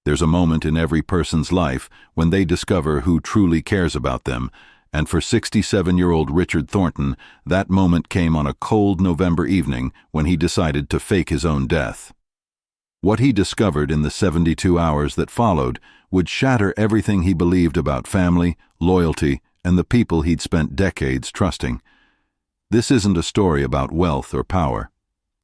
There's a moment in every person's life when they discover who truly cares about them, and for 67-year-old Richard Thornton, that moment came on a cold November evening when he decided to fake his own death. What he discovered in the 72 hours that followed would shatter everything he believed about family, loyalty, and the people he'd spent decades trusting. This isn't a story about wealth or power.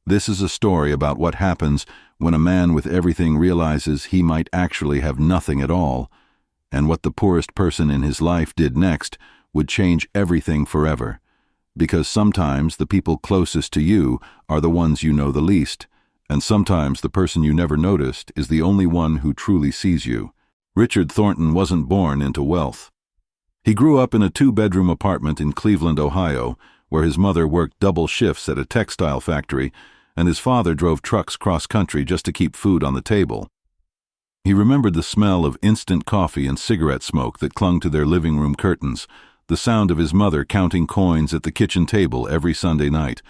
This is a story about what happens when a man with everything realizes he might actually have nothing at all, and what the poorest person in his life did next would change everything forever. Because sometimes the people closest to you are the ones you know the least, and sometimes the person you never noticed is the only one who truly sees you. Richard Thornton wasn't born into wealth. He grew up in a 2-bedroom apartment in Cleveland, Ohio, where his mother worked double shifts at a textile factory, and his father drove trucks cross-country just to keep food on the table. He remembered the smell of instant coffee and cigarette smoke that clung to their living room curtains, the sound of his mother counting coins at the kitchen table every Sunday night,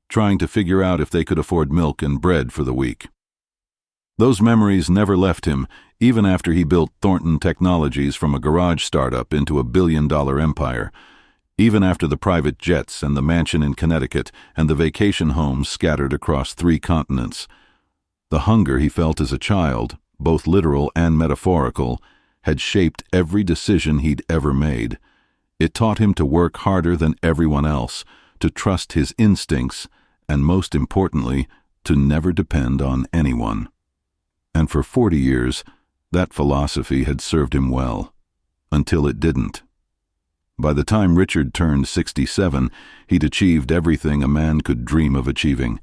trying to figure out if they could afford milk and bread for the week. Those memories never left him, even after he built Thornton Technologies from a garage startup into a billion-dollar empire, even after the private jets and the mansion in Connecticut and the vacation homes scattered across 3 continents. The hunger he felt as a child, both literal and metaphorical, had shaped every decision he'd ever made. It taught him to work harder than everyone else, to trust his instincts, and most importantly, to never depend on anyone. And for 40 years, that philosophy had served him well, until it didn't. By the time Richard turned 67, he'd achieved everything a man could dream of achieving.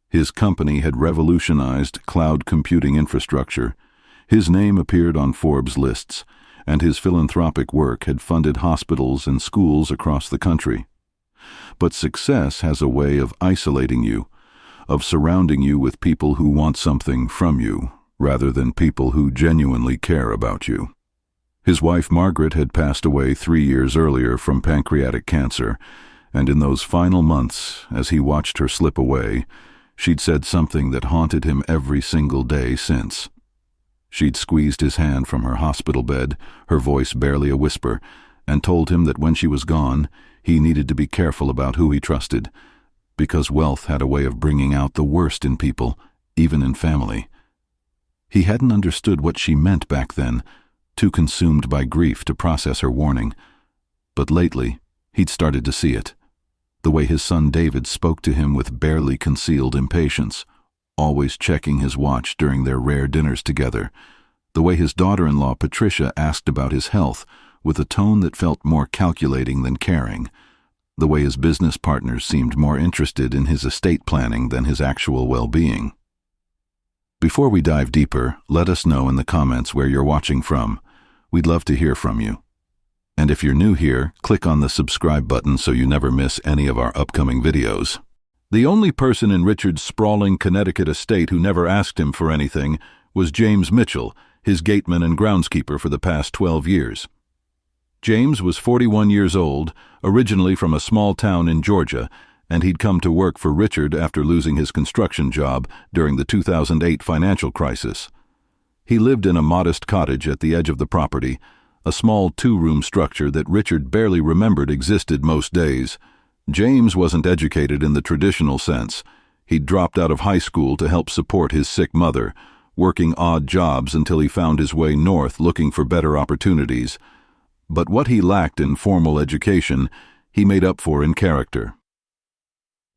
His company had revolutionized cloud computing infrastructure. His name appeared on Forbes lists, and his philanthropic work had funded hospitals and schools across the country. But success has a way of isolating you, of surrounding you with people who want something from you, rather than people who genuinely care about you. His wife Margaret had passed away 3 years earlier from pancreatic cancer, and in those final months, as he watched her slip away, she'd said something that haunted him every single day since. She'd squeezed his hand from her hospital bed, her voice barely a whisper, and told him that when she was gone, he needed to be careful about who he trusted, because wealth had a way of bringing out the worst in people, even in family. He hadn't understood what she meant back then, too consumed by grief to process her warning. But lately, he'd started to see it. The way his son David spoke to him with barely concealed impatience, always checking his watch during their rare dinners together. The way his daughter-in-law Patricia asked about his health, with a tone that felt more calculating than caring. The way his business partners seemed more interested in his estate planning than his actual well-being. Before we dive deeper, let us know in the comments where you're watching from. We'd love to hear from you. And if you're new here, click on the subscribe button so you never miss any of our upcoming videos. The only person in Richard's sprawling Connecticut estate who never asked him for anything was James Mitchell, his gateman and groundskeeper for the past 12 years. James was 41 years old, originally from a small town in Georgia, and he'd come to work for Richard after losing his construction job during the 2008 financial crisis. He lived in a modest cottage at the edge of the property, a small 2-room structure that Richard barely remembered existed most days. James wasn't educated in the traditional sense. He'd dropped out of high school to help support his sick mother, working odd jobs until he found his way north looking for better opportunities. But what he lacked in formal education, he made up for in character.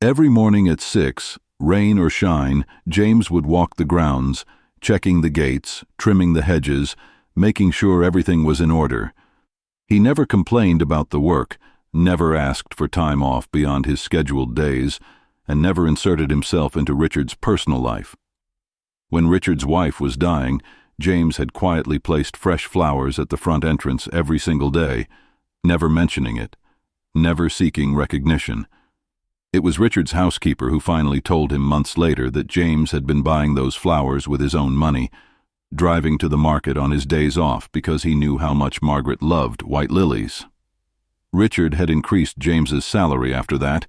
Every morning at 6, rain or shine, James would walk the grounds, checking the gates, trimming the hedges, making sure everything was in order. He never complained about the work, never asked for time off beyond his scheduled days, and never inserted himself into Richard's personal life. When Richard's wife was dying, James had quietly placed fresh flowers at the front entrance every single day, never mentioning it, never seeking recognition. It was Richard's housekeeper who finally told him months later that James had been buying those flowers with his own money, driving to the market on his days off because he knew how much Margaret loved white lilies. Richard had increased James's salary after that,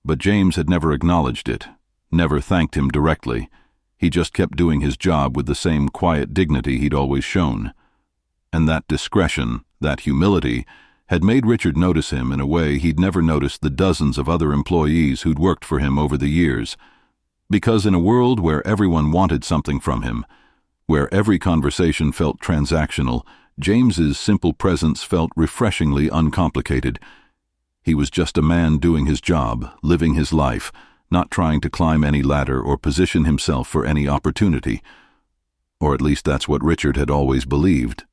but James had never acknowledged it, never thanked him directly. He just kept doing his job with the same quiet dignity he'd always shown. And that discretion, that humility, had made Richard notice him in a way he'd never noticed the dozens of other employees who'd worked for him over the years. Because in a world where everyone wanted something from him, where every conversation felt transactional, James's simple presence felt refreshingly uncomplicated. He was just a man doing his job, living his life, not trying to climb any ladder or position himself for any opportunity. Or at least that's what Richard had always believed.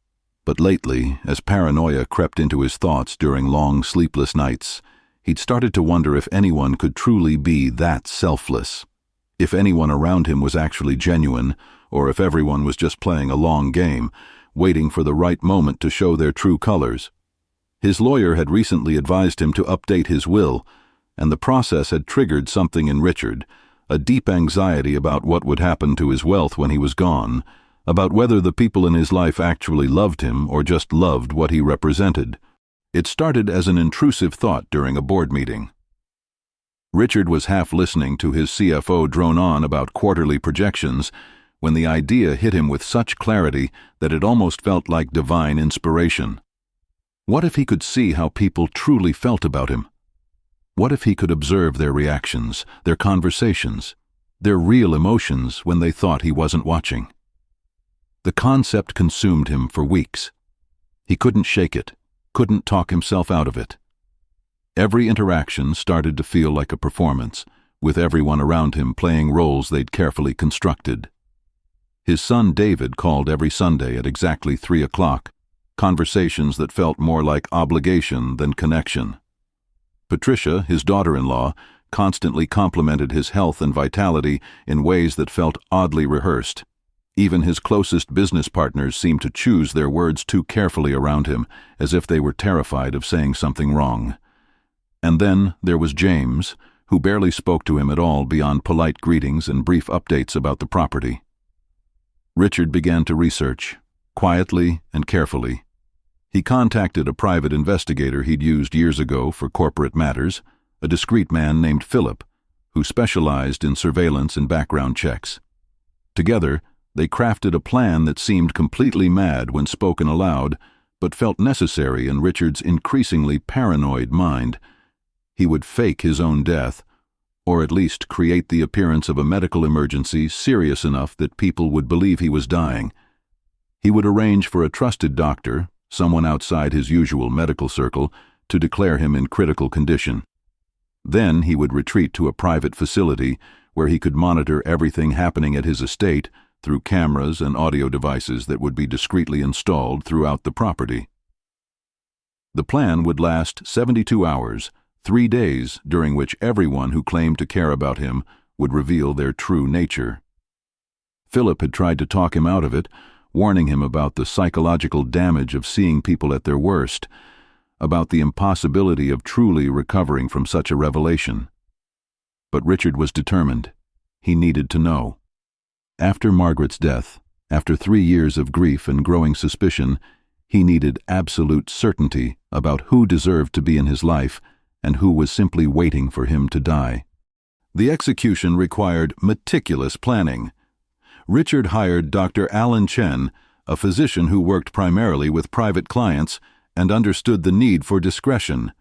But lately, as paranoia crept into his thoughts during long, sleepless nights, he'd started to wonder if anyone could truly be that selfless. If anyone around him was actually genuine, or if everyone was just playing a long game, waiting for the right moment to show their true colors. His lawyer had recently advised him to update his will, and the process had triggered something in Richard, a deep anxiety about what would happen to his wealth when he was gone, about whether the people in his life actually loved him or just loved what he represented. It started as an intrusive thought during a board meeting. Richard was half listening to his CFO drone on about quarterly projections when the idea hit him with such clarity that it almost felt like divine inspiration. What if he could see how people truly felt about him? What if he could observe their reactions, their conversations, their real emotions when they thought he wasn't watching? The concept consumed him for weeks. He couldn't shake it, couldn't talk himself out of it. Every interaction started to feel like a performance, with everyone around him playing roles they'd carefully constructed. His son David called every Sunday at exactly 3 o'clock, conversations that felt more like obligation than connection. Patricia, his daughter-in-law, constantly complimented his health and vitality in ways that felt oddly rehearsed. Even his closest business partners seemed to choose their words too carefully around him, as if they were terrified of saying something wrong. And then there was James, who barely spoke to him at all beyond polite greetings and brief updates about the property. Richard began to research, quietly and carefully. He contacted a private investigator he'd used years ago for corporate matters, a discreet man named Philip, who specialized in surveillance and background checks. Together, they crafted a plan that seemed completely mad when spoken aloud, but felt necessary in Richard's increasingly paranoid mind. He would fake his own death, or at least create the appearance of a medical emergency serious enough that people would believe he was dying. He would arrange for a trusted doctor, someone outside his usual medical circle, to declare him in critical condition. Then he would retreat to a private facility where he could monitor everything happening at his estate through cameras and audio devices that would be discreetly installed throughout the property. The plan would last 72 hours, 3 days during which everyone who claimed to care about him would reveal their true nature. Philip had tried to talk him out of it, warning him about the psychological damage of seeing people at their worst, about the impossibility of truly recovering from such a revelation. But Richard was determined. He needed to know. After Margaret's death, after 3 years of grief and growing suspicion, he needed absolute certainty about who deserved to be in his life and who was simply waiting for him to die. The execution required meticulous planning. Richard hired Dr. Alan Chen, a physician who worked primarily with private clients and understood the need for discretion.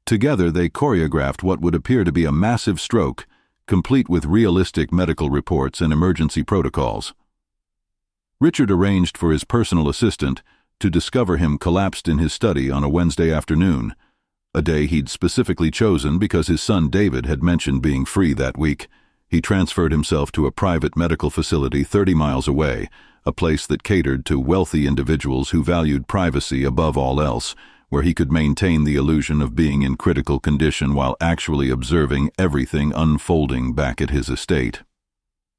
Together they choreographed what would appear to be a massive stroke, complete with realistic medical reports and emergency protocols. Richard arranged for his personal assistant to discover him collapsed in his study on a Wednesday afternoon, a day he'd specifically chosen because his son David had mentioned being free that week. He transferred himself to a private medical facility 30 miles away, a place that catered to wealthy individuals who valued privacy above all else, where he could maintain the illusion of being in critical condition while actually observing everything unfolding back at his estate.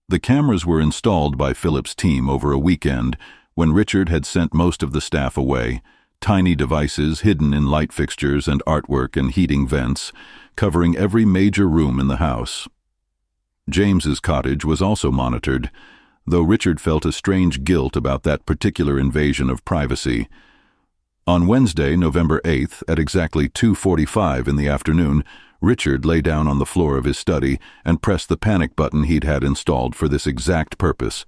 The cameras were installed by Philip's team over a weekend when Richard had sent most of the staff away, tiny devices hidden in light fixtures and artwork and heating vents, covering every major room in the house. James's cottage was also monitored, though Richard felt a strange guilt about that particular invasion of privacy. On Wednesday, November 8th, at exactly 2:45 in the afternoon, Richard lay down on the floor of his study and pressed the panic button he'd had installed for this exact purpose.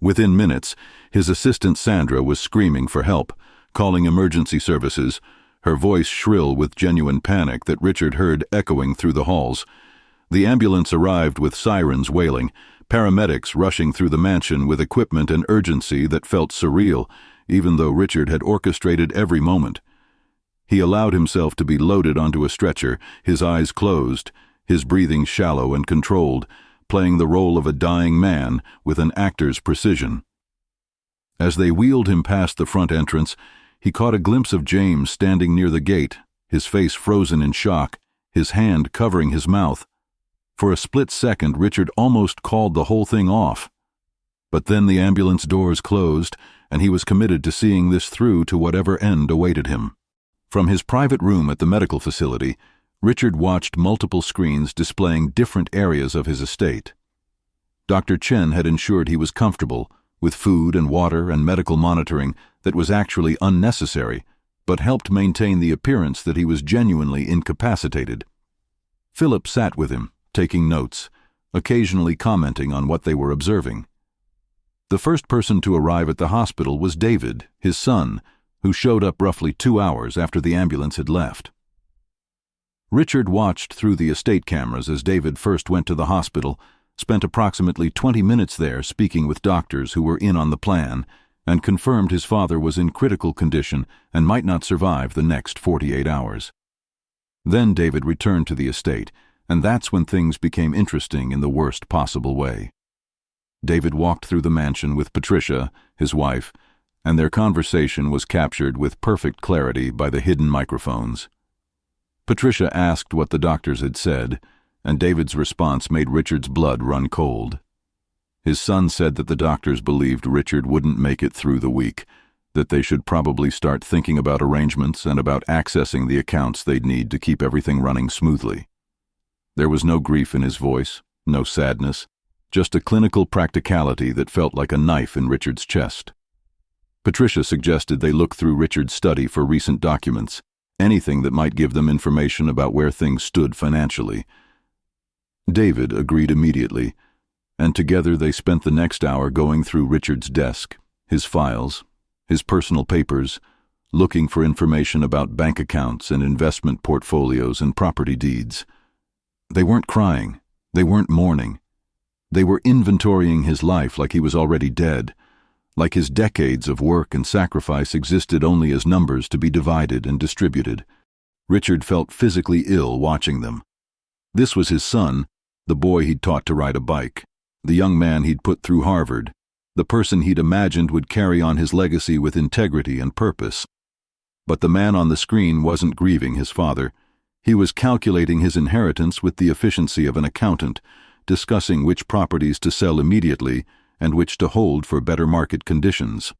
Within minutes, his assistant Sandra was screaming for help, calling emergency services, her voice shrill with genuine panic that Richard heard echoing through the halls. The ambulance arrived with sirens wailing, paramedics rushing through the mansion with equipment and urgency that felt surreal, even though Richard had orchestrated every moment. He allowed himself to be loaded onto a stretcher, his eyes closed, his breathing shallow and controlled, playing the role of a dying man with an actor's precision. As they wheeled him past the front entrance, he caught a glimpse of James standing near the gate, his face frozen in shock, his hand covering his mouth. For a split second, Richard almost called the whole thing off. But then the ambulance doors closed, and he was committed to seeing this through to whatever end awaited him. From his private room at the medical facility, Richard watched multiple screens displaying different areas of his estate. Dr. Chen had ensured he was comfortable, with food and water and medical monitoring that was actually unnecessary, but helped maintain the appearance that he was genuinely incapacitated. Philip sat with him, taking notes, occasionally commenting on what they were observing. The first person to arrive at the hospital was David, his son, who showed up roughly 2 hours after the ambulance had left. Richard watched through the estate cameras as David first went to the hospital, spent approximately 20 minutes there speaking with doctors who were in on the plan, and confirmed his father was in critical condition and might not survive the next 48 hours. Then David returned to the estate, and that's when things became interesting in the worst possible way. David walked through the mansion with Patricia, his wife, and their conversation was captured with perfect clarity by the hidden microphones. Patricia asked what the doctors had said, and David's response made Richard's blood run cold. His son said that the doctors believed Richard wouldn't make it through the week, that they should probably start thinking about arrangements and about accessing the accounts they'd need to keep everything running smoothly. There was no grief in his voice, no sadness, just a clinical practicality that felt like a knife in Richard's chest. Patricia suggested they look through Richard's study for recent documents, anything that might give them information about where things stood financially. David agreed immediately, and together they spent the next hour going through Richard's desk, his files, his personal papers, looking for information about bank accounts and investment portfolios and property deeds. They weren't crying, they weren't mourning. They were inventorying his life like he was already dead, like his decades of work and sacrifice existed only as numbers to be divided and distributed. Richard felt physically ill watching them. This was his son, the boy he'd taught to ride a bike, the young man he'd put through Harvard, the person he'd imagined would carry on his legacy with integrity and purpose. But the man on the screen wasn't grieving his father. He was calculating his inheritance with the efficiency of an accountant, discussing which properties to sell immediately and which to hold for better market conditions.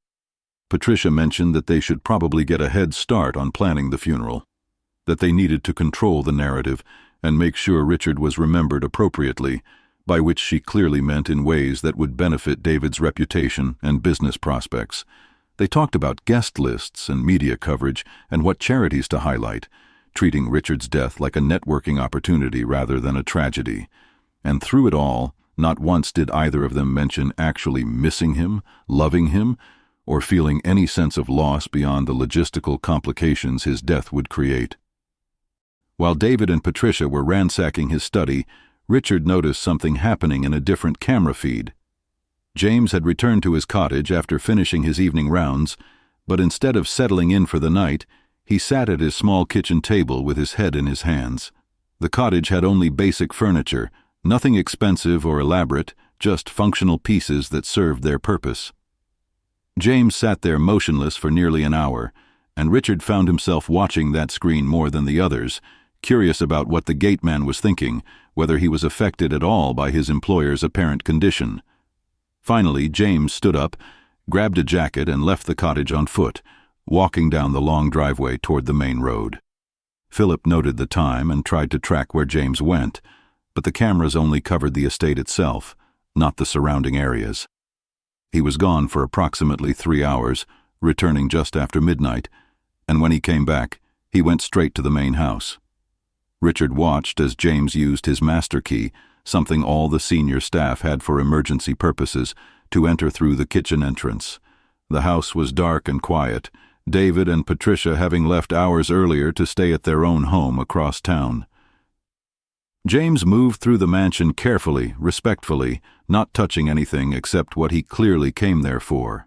Patricia mentioned that they should probably get a head start on planning the funeral, that they needed to control the narrative and make sure Richard was remembered appropriately, by which she clearly meant in ways that would benefit David's reputation and business prospects. They talked about guest lists and media coverage and what charities to highlight, treating Richard's death like a networking opportunity rather than a tragedy. And through it all, not once did either of them mention actually missing him, loving him, or feeling any sense of loss beyond the logistical complications his death would create. While David and Patricia were ransacking his study, Richard noticed something happening in a different camera feed. James had returned to his cottage after finishing his evening rounds, but instead of settling in for the night, he sat at his small kitchen table with his head in his hands. The cottage had only basic furniture, nothing expensive or elaborate, just functional pieces that served their purpose. James sat there motionless for nearly an hour, and Richard found himself watching that screen more than the others, curious about what the gateman was thinking, whether he was affected at all by his employer's apparent condition. Finally, James stood up, grabbed a jacket, and left the cottage on foot, walking down the long driveway toward the main road. Philip noted the time and tried to track where James went, but the cameras only covered the estate itself, not the surrounding areas. He was gone for approximately 3 hours, returning just after midnight, and when he came back, he went straight to the main house. Richard watched as James used his master key, something all the senior staff had for emergency purposes, to enter through the kitchen entrance. The house was dark and quiet, David and Patricia having left hours earlier to stay at their own home across town. James moved through the mansion carefully, respectfully, not touching anything except what he clearly came there for.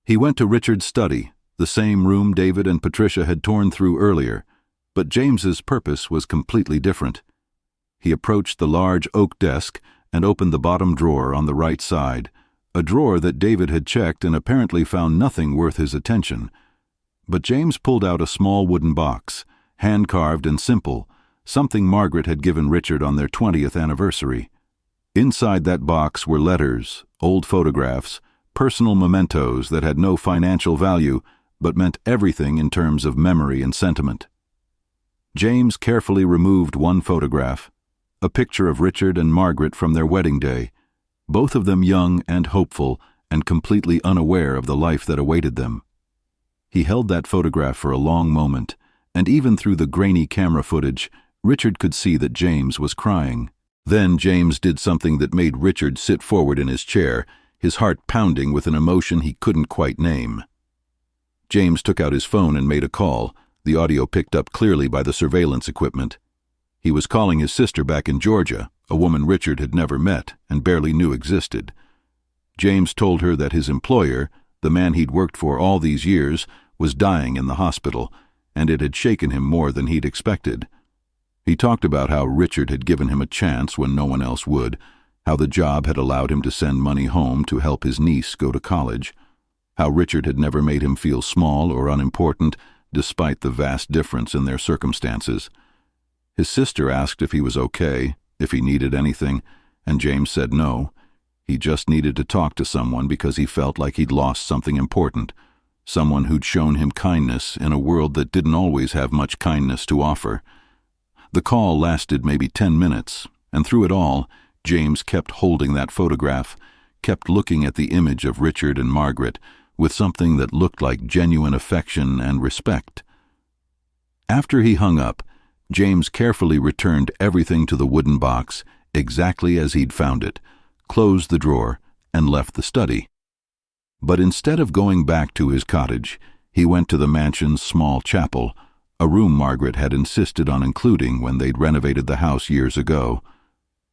He went to Richard's study, the same room David and Patricia had torn through earlier, but James's purpose was completely different. He approached the large oak desk and opened the bottom drawer on the right side, a drawer that David had checked and apparently found nothing worth his attention. But James pulled out a small wooden box, hand-carved and simple, something Margaret had given Richard on their 20th anniversary. Inside that box were letters, old photographs, personal mementos that had no financial value but meant everything in terms of memory and sentiment. James carefully removed one photograph, a picture of Richard and Margaret from their wedding day, both of them young and hopeful and completely unaware of the life that awaited them. He held that photograph for a long moment, and even through the grainy camera footage, Richard could see that James was crying. Then James did something that made Richard sit forward in his chair, his heart pounding with an emotion he couldn't quite name. James took out his phone and made a call, the audio picked up clearly by the surveillance equipment. He was calling his sister back in Georgia, a woman Richard had never met and barely knew existed. James told her that his employer, the man he'd worked for all these years, was dying in the hospital, and it had shaken him more than he'd expected. He talked about how Richard had given him a chance when no one else would, how the job had allowed him to send money home to help his niece go to college, how Richard had never made him feel small or unimportant, despite the vast difference in their circumstances. His sister asked if he was okay, if he needed anything, and James said no. He just needed to talk to someone because he felt like he'd lost something important, someone who'd shown him kindness in a world that didn't always have much kindness to offer. The call lasted maybe 10 minutes, and through it all, James kept holding that photograph, kept looking at the image of Richard and Margaret, with something that looked like genuine affection and respect. After he hung up, James carefully returned everything to the wooden box, exactly as he'd found it, closed the drawer, and left the study. But instead of going back to his cottage, he went to the mansion's small chapel, a room Margaret had insisted on including when they'd renovated the house years ago.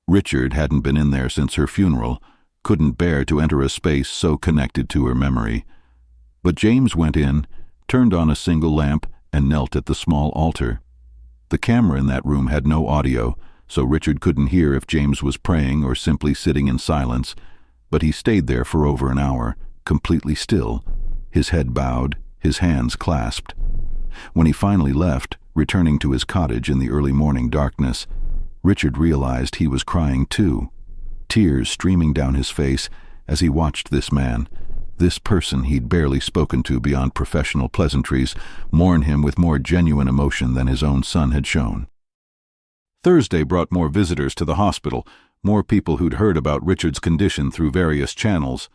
Richard hadn't been in there since her funeral, couldn't bear to enter a space so connected to her memory. But James went in, turned on a single lamp, and knelt at the small altar. The camera in that room had no audio, so Richard couldn't hear if James was praying or simply sitting in silence, but he stayed there for over an hour, completely still, his head bowed, his hands clasped. When he finally left, returning to his cottage in the early morning darkness, Richard realized he was crying too, tears streaming down his face as he watched this man, this person he'd barely spoken to beyond professional pleasantries, mourn him with more genuine emotion than his own son had shown. Thursday brought more visitors to the hospital, more people who'd heard about Richard's condition through various channels.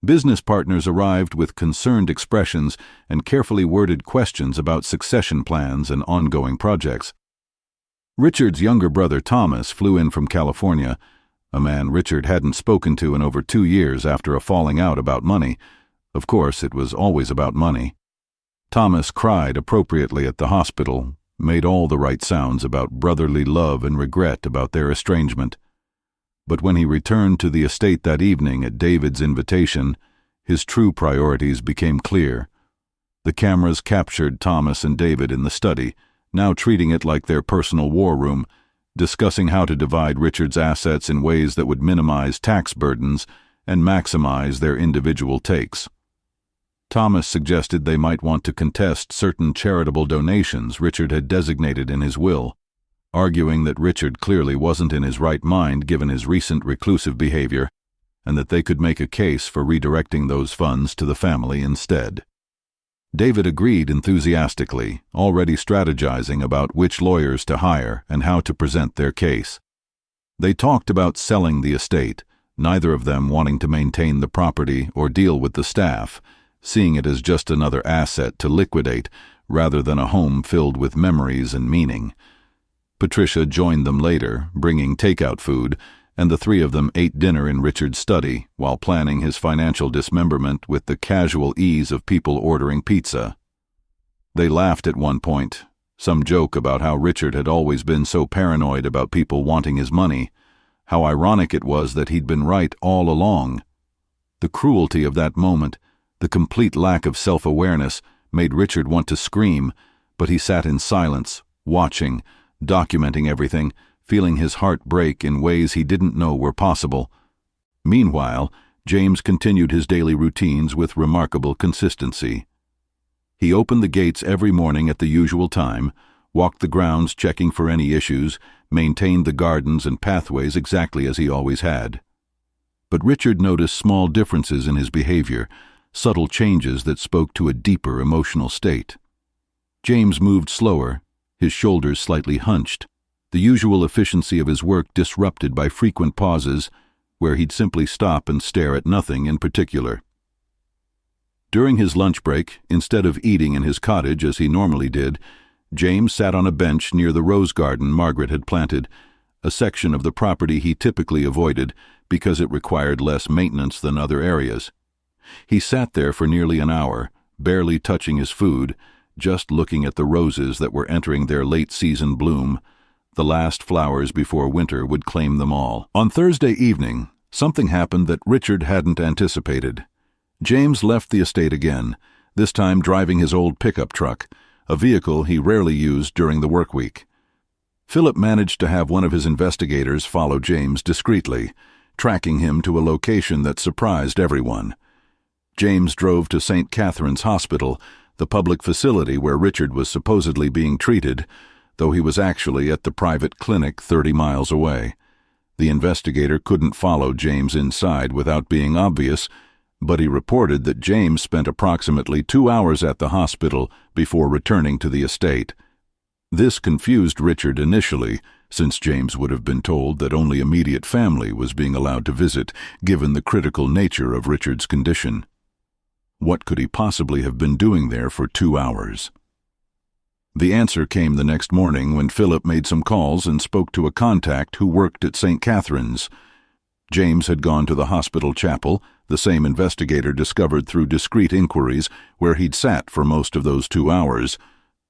Business partners arrived with concerned expressions and carefully worded questions about succession plans and ongoing projects. Richard's younger brother Thomas flew in from California, a man Richard hadn't spoken to in over 2 years after a falling out about money. Of course, it was always about money. Thomas cried appropriately at the hospital, made all the right sounds about brotherly love and regret about their estrangement. But when he returned to the estate that evening at David's invitation, his true priorities became clear. The cameras captured Thomas and David in the study, now treating it like their personal war room, discussing how to divide Richard's assets in ways that would minimize tax burdens and maximize their individual takes. Thomas suggested they might want to contest certain charitable donations Richard had designated in his will, arguing that Richard clearly wasn't in his right mind given his recent reclusive behavior, and that they could make a case for redirecting those funds to the family instead. David agreed enthusiastically, already strategizing about which lawyers to hire and how to present their case. They talked about selling the estate, neither of them wanting to maintain the property or deal with the staff, seeing it as just another asset to liquidate rather than a home filled with memories and meaning. Patricia joined them later, bringing takeout food, and the three of them ate dinner in Richard's study while planning his financial dismemberment with the casual ease of people ordering pizza. They laughed at one point, some joke about how Richard had always been so paranoid about people wanting his money, how ironic it was that he'd been right all along. The cruelty of that moment, the complete lack of self-awareness, made Richard want to scream, but he sat in silence, watching, documenting everything, feeling his heart break in ways he didn't know were possible. Meanwhile, James continued his daily routines with remarkable consistency. He opened the gates every morning at the usual time, walked the grounds checking for any issues, maintained the gardens and pathways exactly as he always had. But Richard noticed small differences in his behavior, subtle changes that spoke to a deeper emotional state. James moved slower, his shoulders slightly hunched, the usual efficiency of his work disrupted by frequent pauses where he'd simply stop and stare at nothing in particular. During his lunch break, instead of eating in his cottage as he normally did, James sat on a bench near the rose garden Margaret had planted, a section of the property he typically avoided because it required less maintenance than other areas. He sat there for nearly an hour, barely touching his food, just looking at the roses that were entering their late-season bloom, the last flowers before winter would claim them all. On Thursday evening, something happened that Richard hadn't anticipated. James left the estate again, this time driving his old pickup truck, a vehicle he rarely used during the work week. Philip managed to have one of his investigators follow James discreetly, tracking him to a location that surprised everyone. James drove to St. Catherine's Hospital, the public facility where Richard was supposedly being treated, though he was actually at the private clinic 30 miles away. The investigator couldn't follow James inside without being obvious, but he reported that James spent approximately 2 hours at the hospital before returning to the estate. This confused Richard initially, since James would have been told that only immediate family was being allowed to visit, given the critical nature of Richard's condition. What could he possibly have been doing there for 2 hours? The answer came the next morning when Philip made some calls and spoke to a contact who worked at St. Catherine's. James had gone to the hospital chapel, the same investigator discovered through discreet inquiries, where he'd sat for most of those 2 hours.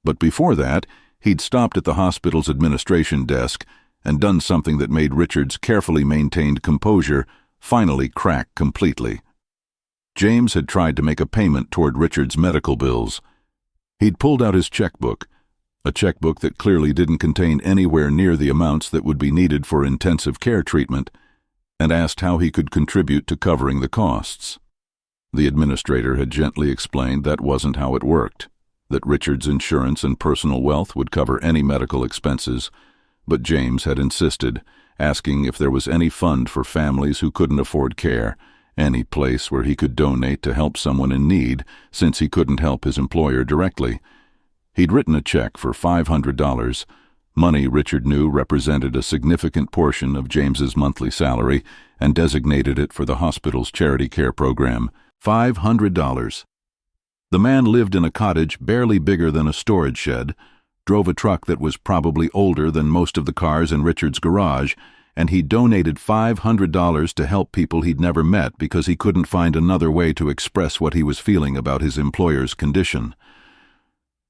But before that, he'd stopped at the hospital's administration desk and done something that made Richard's carefully maintained composure finally crack completely. James had tried to make a payment toward Richard's medical bills. He'd pulled out his checkbook, a checkbook that clearly didn't contain anywhere near the amounts that would be needed for intensive care treatment, and asked how he could contribute to covering the costs. The administrator had gently explained that wasn't how it worked, that Richard's insurance and personal wealth would cover any medical expenses, but James had insisted, asking if there was any fund for families who couldn't afford care, any place where he could donate to help someone in need, since he couldn't help his employer directly. He'd written a check for $500, money Richard knew represented a significant portion of James's monthly salary, and designated it for the hospital's charity care program. $500. The man lived in a cottage barely bigger than a storage shed, drove a truck that was probably older than most of the cars in Richard's garage, and he donated $500 to help people he'd never met because he couldn't find another way to express what he was feeling about his employer's condition.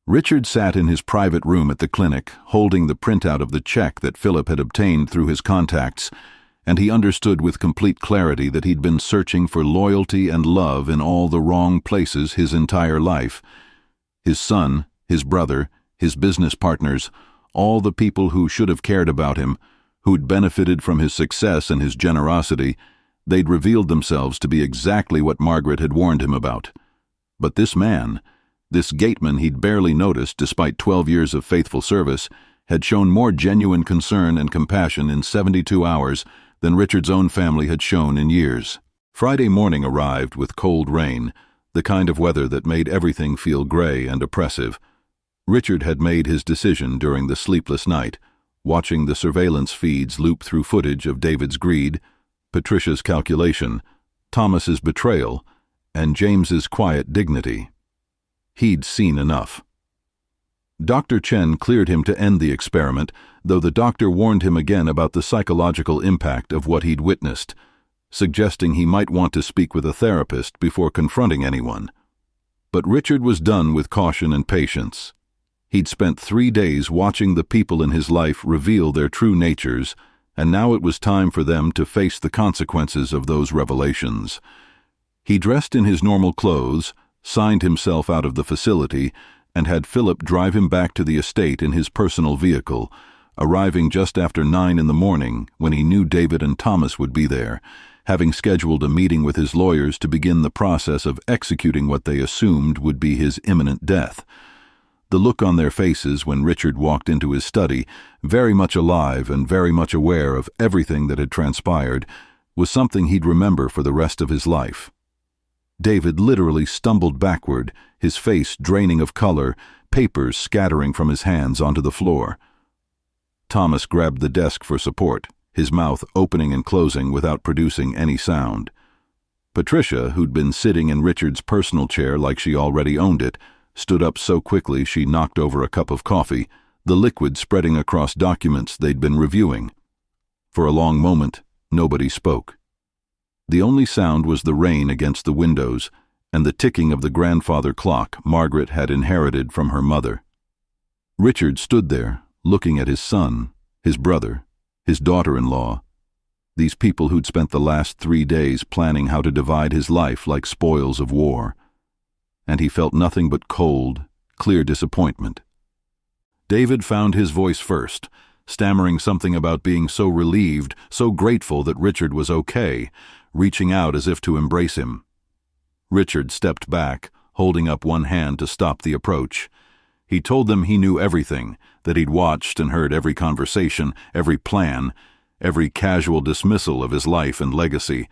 Richard sat in his private room at the clinic, holding the printout of the check that Philip had obtained through his contacts, and he understood with complete clarity that he'd been searching for loyalty and love in all the wrong places his entire life. His son, his brother, his business partners, all the people who should have cared about him, who'd benefited from his success and his generosity, they'd revealed themselves to be exactly what Margaret had warned him about. But this man, this Gateman he'd barely noticed despite 12 years of faithful service, had shown more genuine concern and compassion in 72 hours than Richard's own family had shown in years. Friday morning arrived with cold rain, the kind of weather that made everything feel gray and oppressive. Richard had made his decision during the sleepless night, watching the surveillance feeds loop through footage of David's greed, Patricia's calculation, Thomas's betrayal, and James's quiet dignity. He'd seen enough. Dr. Chen cleared him to end the experiment, though the doctor warned him again about the psychological impact of what he'd witnessed, suggesting he might want to speak with a therapist before confronting anyone. But Richard was done with caution and patience. He'd spent 3 days watching the people in his life reveal their true natures, and now it was time for them to face the consequences of those revelations. He dressed in his normal clothes, signed himself out of the facility, and had Philip drive him back to the estate in his personal vehicle, arriving just after 9 in the morning when he knew David and Thomas would be there, having scheduled a meeting with his lawyers to begin the process of executing what they assumed would be his imminent death. The look on their faces when Richard walked into his study, very much alive and very much aware of everything that had transpired, was something he'd remember for the rest of his life. David literally stumbled backward, his face draining of color, papers scattering from his hands onto the floor. Thomas grabbed the desk for support, his mouth opening and closing without producing any sound. Patricia, who'd been sitting in Richard's personal chair like she already owned it, stood up so quickly she knocked over a cup of coffee, the liquid spreading across documents they'd been reviewing. For a long moment, nobody spoke. The only sound was the rain against the windows and the ticking of the grandfather clock Margaret had inherited from her mother. Richard stood there, looking at his son, his brother, his daughter-in-law, these people who'd spent the last 3 days planning how to divide his life like spoils of war. And he felt nothing but cold, clear disappointment. David found his voice first, stammering something about being so relieved, so grateful that Richard was okay, reaching out as if to embrace him. Richard stepped back, holding up one hand to stop the approach. He told them he knew everything, that he'd watched and heard every conversation, every plan, every casual dismissal of his life and legacy.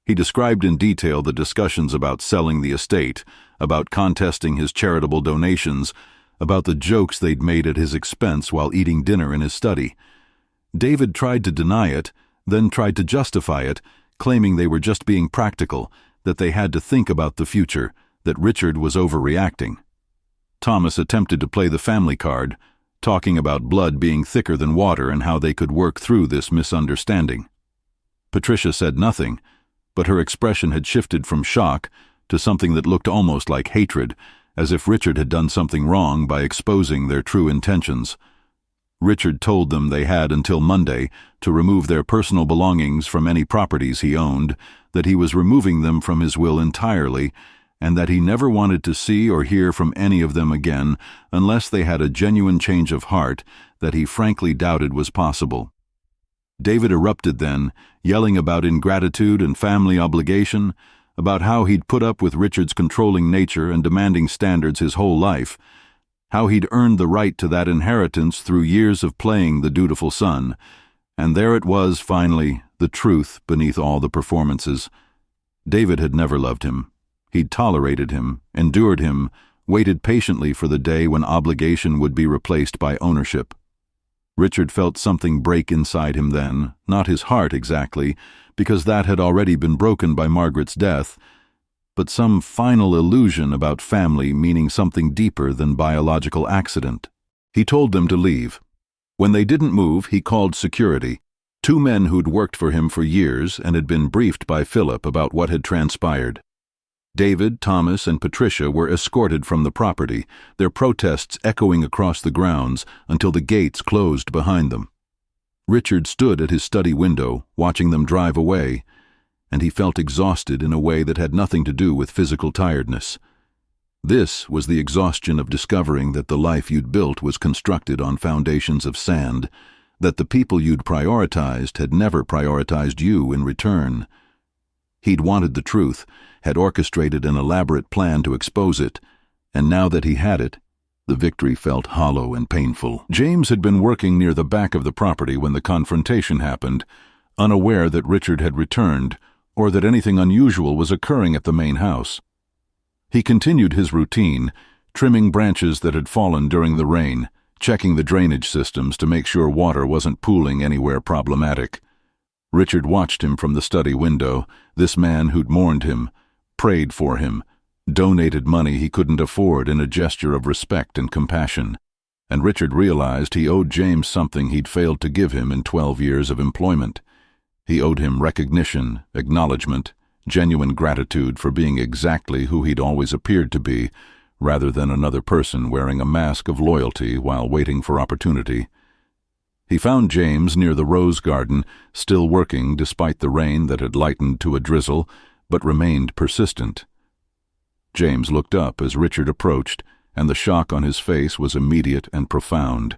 He described in detail the discussions about selling the estate, about contesting his charitable donations, about the jokes they'd made at his expense while eating dinner in his study. David tried to deny it, then tried to justify it, claiming they were just being practical, that they had to think about the future, that Richard was overreacting. Thomas attempted to play the family card, talking about blood being thicker than water and how they could work through this misunderstanding. Patricia said nothing, but her expression had shifted from shock to something that looked almost like hatred, as if Richard had done something wrong by exposing their true intentions. Richard told them they had until Monday to remove their personal belongings from any properties he owned, that he was removing them from his will entirely, and that he never wanted to see or hear from any of them again unless they had a genuine change of heart that he frankly doubted was possible. David erupted then, yelling about ingratitude and family obligation, about how he'd put up with Richard's controlling nature and demanding standards his whole life, how he'd earned the right to that inheritance through years of playing the dutiful son, and there it was, finally, the truth beneath all the performances. David had never loved him. He'd tolerated him, endured him, waited patiently for the day when obligation would be replaced by ownership. Richard felt something break inside him then, not his heart exactly, because that had already been broken by Margaret's death, but some final illusion about family meaning something deeper than biological accident. He told them to leave. When they didn't move, he called security, 2 men who'd worked for him for years and had been briefed by Philip about what had transpired. David, Thomas, and Patricia were escorted from the property, their protests echoing across the grounds until the gates closed behind them. Richard stood at his study window, watching them drive away, and he felt exhausted in a way that had nothing to do with physical tiredness. This was the exhaustion of discovering that the life you'd built was constructed on foundations of sand, that the people you'd prioritized had never prioritized you in return. He'd wanted the truth, had orchestrated an elaborate plan to expose it, and now that he had it, the victory felt hollow and painful. James had been working near the back of the property when the confrontation happened, unaware that Richard had returned, or that anything unusual was occurring at the main house. He continued his routine, trimming branches that had fallen during the rain, checking the drainage systems to make sure water wasn't pooling anywhere problematic. Richard watched him from the study window, this man who'd mourned him, prayed for him, donated money he couldn't afford in a gesture of respect and compassion. and Richard realized he owed James something he'd failed to give him in 12 years of employment. He owed him recognition, acknowledgement, genuine gratitude for being exactly who he'd always appeared to be, rather than another person wearing a mask of loyalty while waiting for opportunity. He found James near the rose garden, still working despite the rain that had lightened to a drizzle, but remained persistent. James looked up as Richard approached, and the shock on his face was immediate and profound.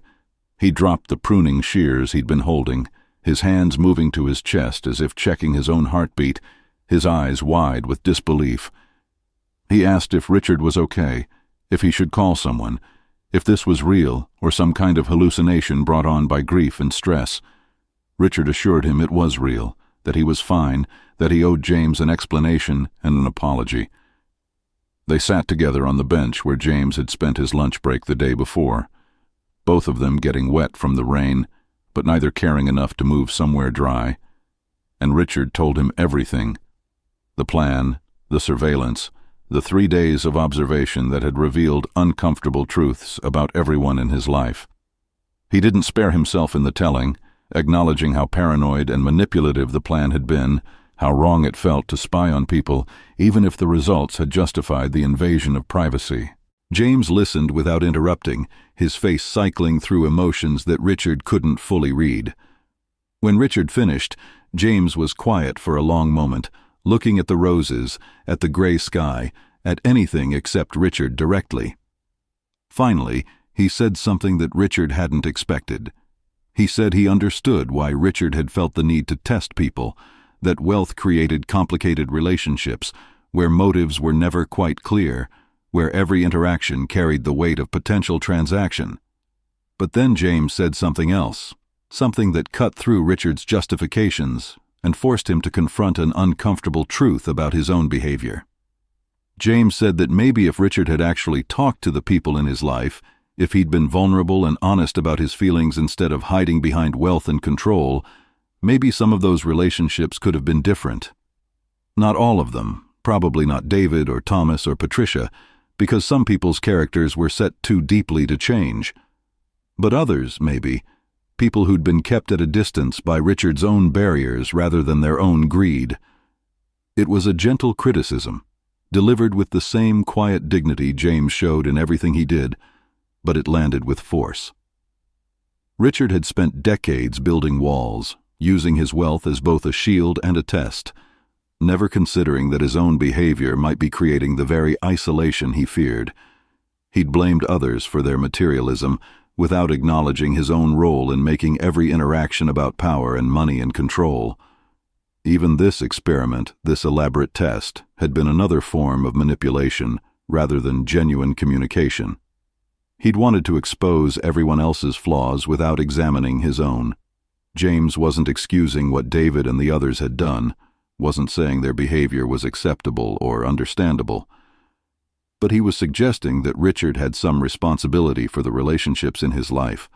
He dropped the pruning shears he'd been holding, his hands moving to his chest as if checking his own heartbeat, his eyes wide with disbelief. He asked if Richard was okay, if he should call someone, if this was real or some kind of hallucination brought on by grief and stress. Richard assured him it was real, that he was fine, that he owed James an explanation and an apology. They sat together on the bench where James had spent his lunch break the day before, both of them getting wet from the rain, but neither caring enough to move somewhere dry. And Richard told him everything: the plan, the surveillance, the 3 days of observation that had revealed uncomfortable truths about everyone in his life. He didn't spare himself in the telling, acknowledging how paranoid and manipulative the plan had been, how wrong it felt to spy on people, even if the results had justified the invasion of privacy. James listened without interrupting, his face cycling through emotions that Richard couldn't fully read. When Richard finished, James was quiet for a long moment, looking at the roses, at the gray sky, at anything except Richard directly. Finally, he said something that Richard hadn't expected. He said he understood why Richard had felt the need to test people, that wealth created complicated relationships, where motives were never quite clear, where every interaction carried the weight of potential transaction. But then James said something else, something that cut through Richard's justifications and forced him to confront an uncomfortable truth about his own behavior. James said that maybe if Richard had actually talked to the people in his life, if he'd been vulnerable and honest about his feelings instead of hiding behind wealth and control, maybe some of those relationships could have been different. Not all of them, probably not David or Thomas or Patricia, because some people's characters were set too deeply to change. But others, maybe, people who'd been kept at a distance by Richard's own barriers rather than their own greed. It was a gentle criticism, delivered with the same quiet dignity James showed in everything he did, but it landed with force. Richard had spent decades building walls, using his wealth as both a shield and a test, never considering that his own behavior might be creating the very isolation he feared. He'd blamed others for their materialism, without acknowledging his own role in making every interaction about power and money and control. Even this experiment, this elaborate test, had been another form of manipulation rather than genuine communication. He'd wanted to expose everyone else's flaws without examining his own. James wasn't excusing what David and the others had done, wasn't saying their behavior was acceptable or understandable. But he was suggesting that Richard had some responsibility for the relationships in his life,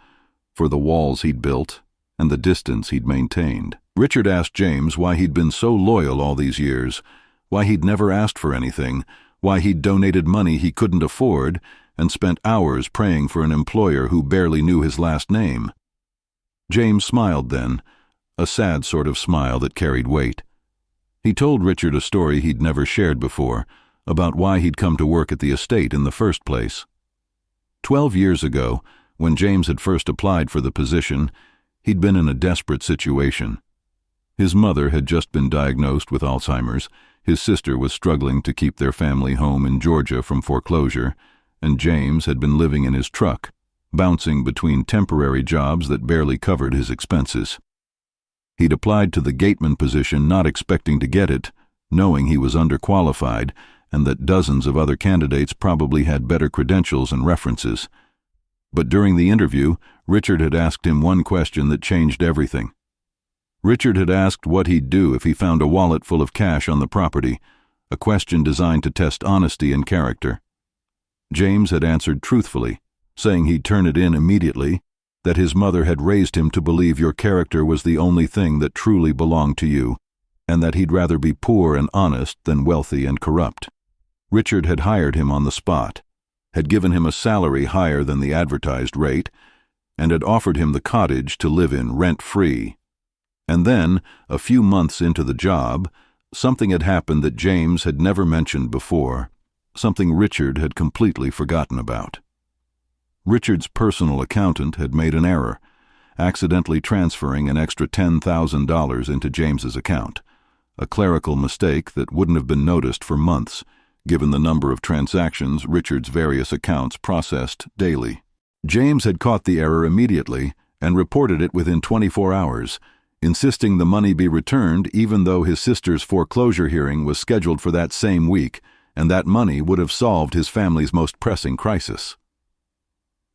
for the walls he'd built and the distance he'd maintained. Richard asked James why he'd been so loyal all these years, why he'd never asked for anything, why he'd donated money he couldn't afford and spent hours praying for an employer who barely knew his last name. James smiled then, a sad sort of smile that carried weight. He told Richard a story he'd never shared before, about why he'd come to work at the estate in the first place. 12 years ago, when James had first applied for the position, he'd been in a desperate situation. His mother had just been diagnosed with Alzheimer's, his sister was struggling to keep their family home in Georgia from foreclosure, and James had been living in his truck, bouncing between temporary jobs that barely covered his expenses. He'd applied to the Gateman position not expecting to get it, knowing he was underqualified and that dozens of other candidates probably had better credentials and references. But during the interview, Richard had asked him one question that changed everything. Richard had asked what he'd do if he found a wallet full of cash on the property, a question designed to test honesty and character. James had answered truthfully, saying he'd turn it in immediately, that his mother had raised him to believe your character was the only thing that truly belonged to you, and that he'd rather be poor and honest than wealthy and corrupt. Richard had hired him on the spot. had given him a salary higher than the advertised rate, and had offered him the cottage to live in rent-free. And then, a few months into the job, something had happened that James had never mentioned before, something Richard had completely forgotten about. Richard's personal accountant had made an error, accidentally transferring an extra $10,000 into James's account, a clerical mistake that wouldn't have been noticed for months, given the number of transactions Richard's various accounts processed daily. James had caught the error immediately and reported it within 24 hours, insisting the money be returned even though his sister's foreclosure hearing was scheduled for that same week, and that money would have solved his family's most pressing crisis.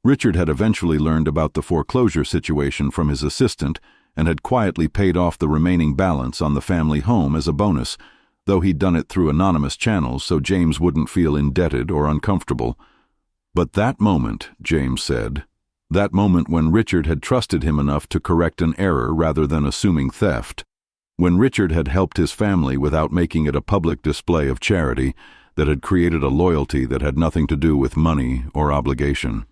Richard had eventually learned about the foreclosure situation from his assistant and had quietly paid off the remaining balance on the family home as a bonus, though he'd done it through anonymous channels so James wouldn't feel indebted or uncomfortable. But that moment, James said, that moment when Richard had trusted him enough to correct an error rather than assuming theft, when Richard had helped his family without making it a public display of charity that had created a loyalty that had nothing to do with money or obligation.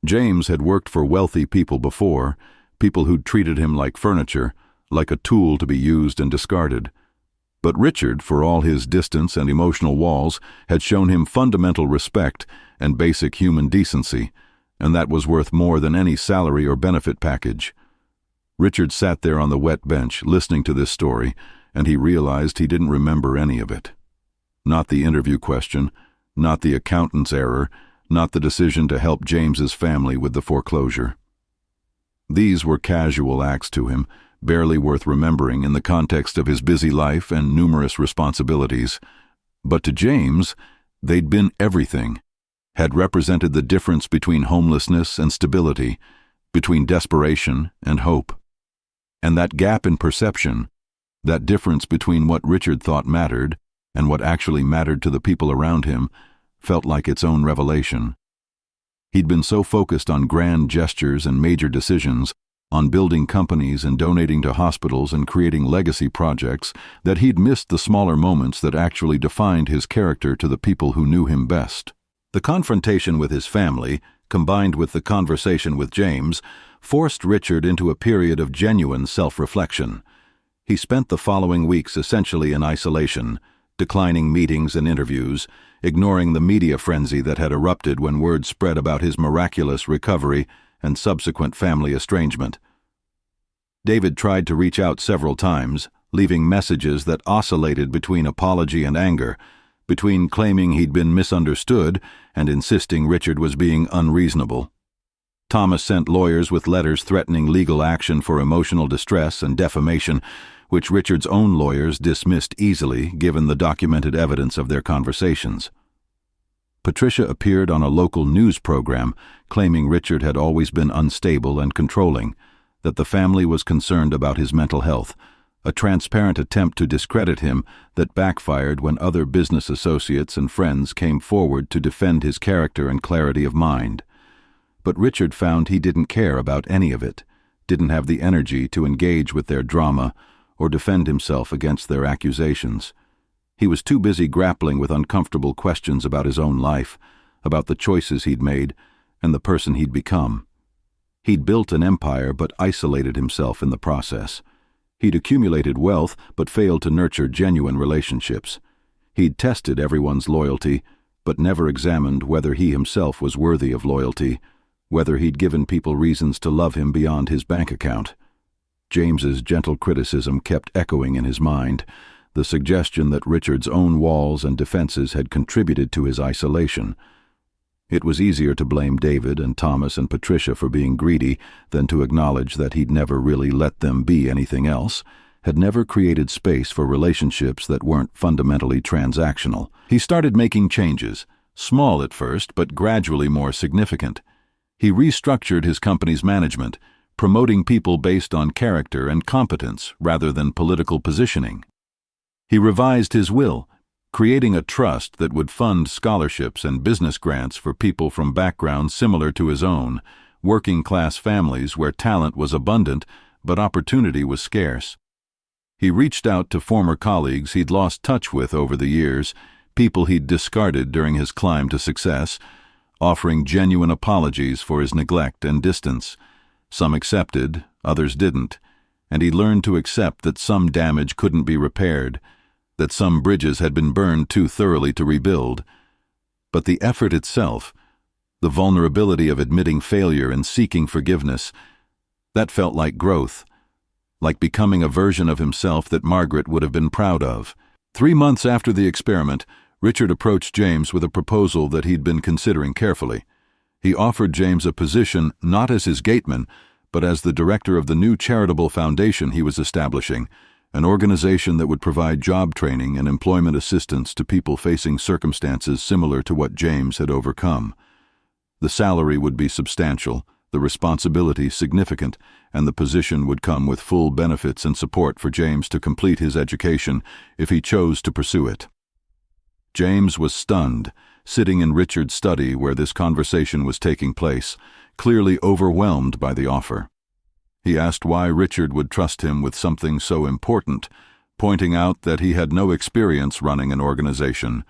James had worked for wealthy people before, people who'd treated him like furniture, like a tool to be used and discarded. But Richard, for all his distance and emotional walls, had shown him fundamental respect and basic human decency, and that was worth more than any salary or benefit package. Richard sat there on the wet bench, listening to this story, and he realized he didn't remember any of it. Not the interview question, not the accountant's error, not the decision to help James's family with the foreclosure. These were casual acts to him, barely worth remembering in the context of his busy life and numerous responsibilities. But to James, they'd been everything, had represented the difference between homelessness and stability, between desperation and hope. And that gap in perception, that difference between what Richard thought mattered and what actually mattered to the people around him, felt like its own revelation. He'd been so focused on grand gestures and major decisions, on building companies and donating to hospitals and creating legacy projects, that he'd missed the smaller moments that actually defined his character to the people who knew him best. The confrontation with his family, combined with the conversation with James, forced Richard into a period of genuine self-reflection. He spent the following weeks essentially in isolation, declining meetings and interviews, ignoring the media frenzy that had erupted when word spread about his miraculous recovery and subsequent family estrangement. David tried to reach out several times, leaving messages that oscillated between apology and anger, between claiming he'd been misunderstood and insisting Richard was being unreasonable. Thomas sent lawyers with letters threatening legal action for emotional distress and defamation, which Richard's own lawyers dismissed easily given the documented evidence of their conversations. Patricia appeared on a local news program claiming Richard had always been unstable and controlling, that the family was concerned about his mental health, a transparent attempt to discredit him that backfired when other business associates and friends came forward to defend his character and clarity of mind. But Richard found he didn't care about any of it, didn't have the energy to engage with their drama or defend himself against their accusations. He was too busy grappling with uncomfortable questions about his own life, about the choices he'd made, and the person he'd become. He'd built an empire but isolated himself in the process. He'd accumulated wealth but failed to nurture genuine relationships. He'd tested everyone's loyalty, but never examined whether he himself was worthy of loyalty, whether he'd given people reasons to love him beyond his bank account. James's gentle criticism kept echoing in his mind, the suggestion that Richard's own walls and defenses had contributed to his isolation. It was easier to blame David and Thomas and Patricia for being greedy than to acknowledge that he'd never really let them be anything else, had never created space for relationships that weren't fundamentally transactional. He started making changes, small at first but gradually more significant. He restructured his company's management, promoting people based on character and competence rather than political positioning. He revised his will, creating a trust that would fund scholarships and business grants for people from backgrounds similar to his own, working-class families where talent was abundant but opportunity was scarce. He reached out to former colleagues he'd lost touch with over the years, people he'd discarded during his climb to success, offering genuine apologies for his neglect and distance. Some accepted, others didn't, and he learned to accept that some damage couldn't be repaired, that some bridges had been burned too thoroughly to rebuild. But the effort itself, the vulnerability of admitting failure and seeking forgiveness, that felt like growth, like becoming a version of himself that Margaret would have been proud of. 3 months after the experiment, Richard approached James with a proposal that he'd been considering carefully. He offered James a position not as his gateman, but as the director of the new charitable foundation he was establishing, an organization that would provide job training and employment assistance to people facing circumstances similar to what James had overcome. The salary would be substantial, the responsibility significant, and the position would come with full benefits and support for James to complete his education if he chose to pursue it. James was stunned, sitting in Richard's study where this conversation was taking place, clearly overwhelmed by the offer. He asked why Richard would trust him with something so important, pointing out that he had no experience running an organization,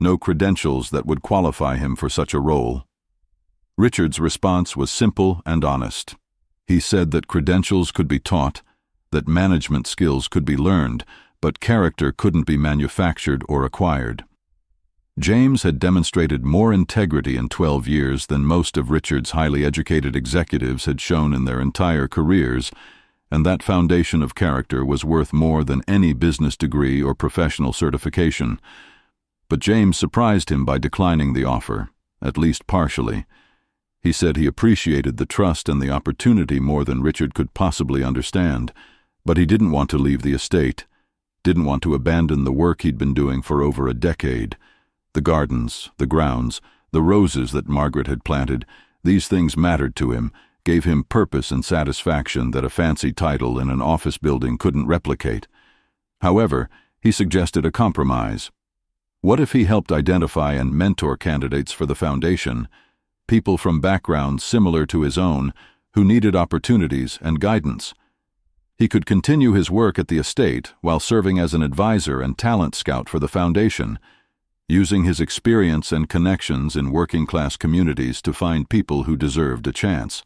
no credentials that would qualify him for such a role. Richard's response was simple and honest. He said that credentials could be taught, that management skills could be learned, but character couldn't be manufactured or acquired. James had demonstrated more integrity in 12 years than most of Richard's highly educated executives had shown in their entire careers, and that foundation of character was worth more than any business degree or professional certification. But James surprised him by declining the offer, at least partially. He said he appreciated the trust and the opportunity more than Richard could possibly understand, but he didn't want to leave the estate, didn't want to abandon the work he'd been doing for over a decade. The gardens, the grounds, the roses that Margaret had planted, these things mattered to him, gave him purpose and satisfaction that a fancy title in an office building couldn't replicate. However, he suggested a compromise. What if he helped identify and mentor candidates for the foundation, people from backgrounds similar to his own, who needed opportunities and guidance? He could continue his work at the estate while serving as an advisor and talent scout for the foundation, using his experience and connections in working-class communities to find people who deserved a chance.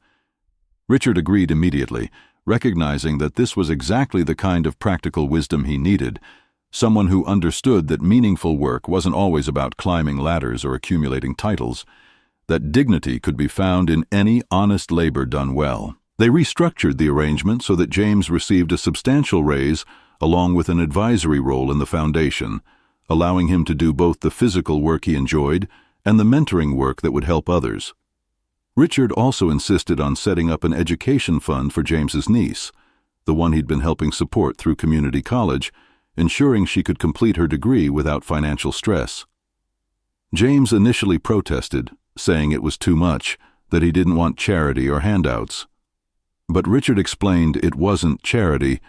Richard agreed immediately, recognizing that this was exactly the kind of practical wisdom he needed, someone who understood that meaningful work wasn't always about climbing ladders or accumulating titles, that dignity could be found in any honest labor done well. They restructured the arrangement so that James received a substantial raise along with an advisory role in the foundation, allowing him to do both the physical work he enjoyed and the mentoring work that would help others. Richard also insisted on setting up an education fund for James's niece, the one he'd been helping support through community college, ensuring she could complete her degree without financial stress. James initially protested, saying it was too much, that he didn't want charity or handouts. But Richard explained it wasn't charity,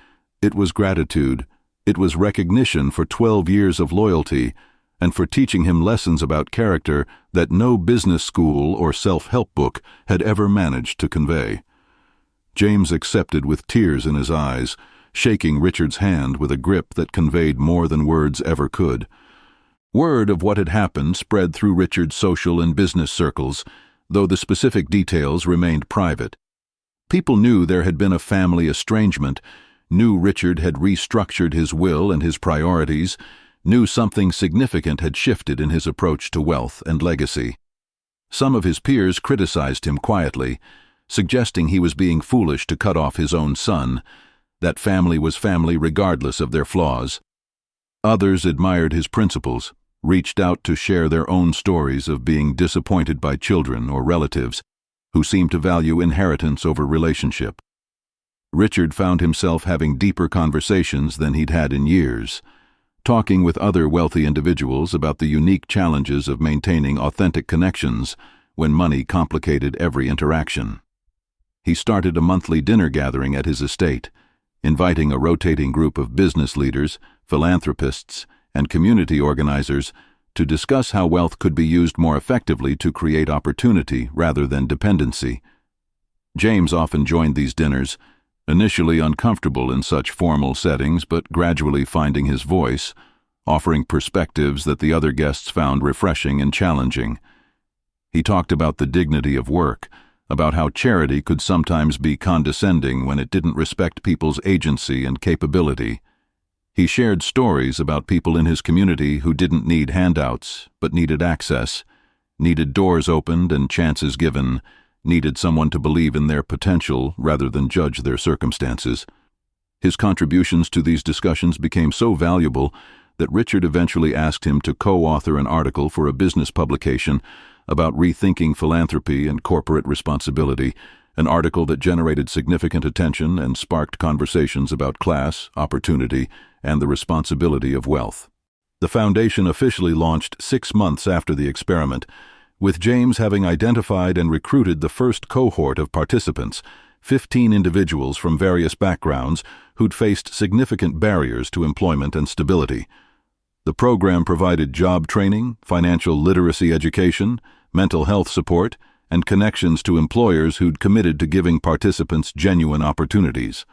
it was gratitude. It was recognition for 12 years of loyalty and for teaching him lessons about character that no business school or self-help book had ever managed to convey. James accepted with tears in his eyes, shaking Richard's hand with a grip that conveyed more than words ever could. Word of what had happened spread through Richard's social and business circles, though the specific details remained private. People knew there had been a family estrangement, knew Richard had restructured his will and his priorities, knew something significant had shifted in his approach to wealth and legacy. Some of his peers criticized him quietly, suggesting he was being foolish to cut off his own son, that family was family regardless of their flaws. Others admired his principles, reached out to share their own stories of being disappointed by children or relatives who seemed to value inheritance over relationship. Richard found himself having deeper conversations than he'd had in years, talking with other wealthy individuals about the unique challenges of maintaining authentic connections when money complicated every interaction. He started a monthly dinner gathering at his estate, inviting a rotating group of business leaders, philanthropists, and community organizers to discuss how wealth could be used more effectively to create opportunity rather than dependency. James often joined these dinners, initially uncomfortable in such formal settings but gradually finding his voice, offering perspectives that the other guests found refreshing and challenging. He talked about the dignity of work, about how charity could sometimes be condescending when it didn't respect people's agency and capability. He shared stories about people in his community who didn't need handouts, but needed access, needed doors opened and chances given, needed someone to believe in their potential rather than judge their circumstances. His contributions to these discussions became so valuable that Richard eventually asked him to co-author an article for a business publication about rethinking philanthropy and corporate responsibility, an article that generated significant attention and sparked conversations about class, opportunity, and the responsibility of wealth. The foundation officially launched 6 months after the experiment, with James having identified and recruited the first cohort of participants, 15 individuals from various backgrounds who'd faced significant barriers to employment and stability. The program provided job training, financial literacy education, mental health support, and connections to employers who'd committed to giving participants genuine opportunities.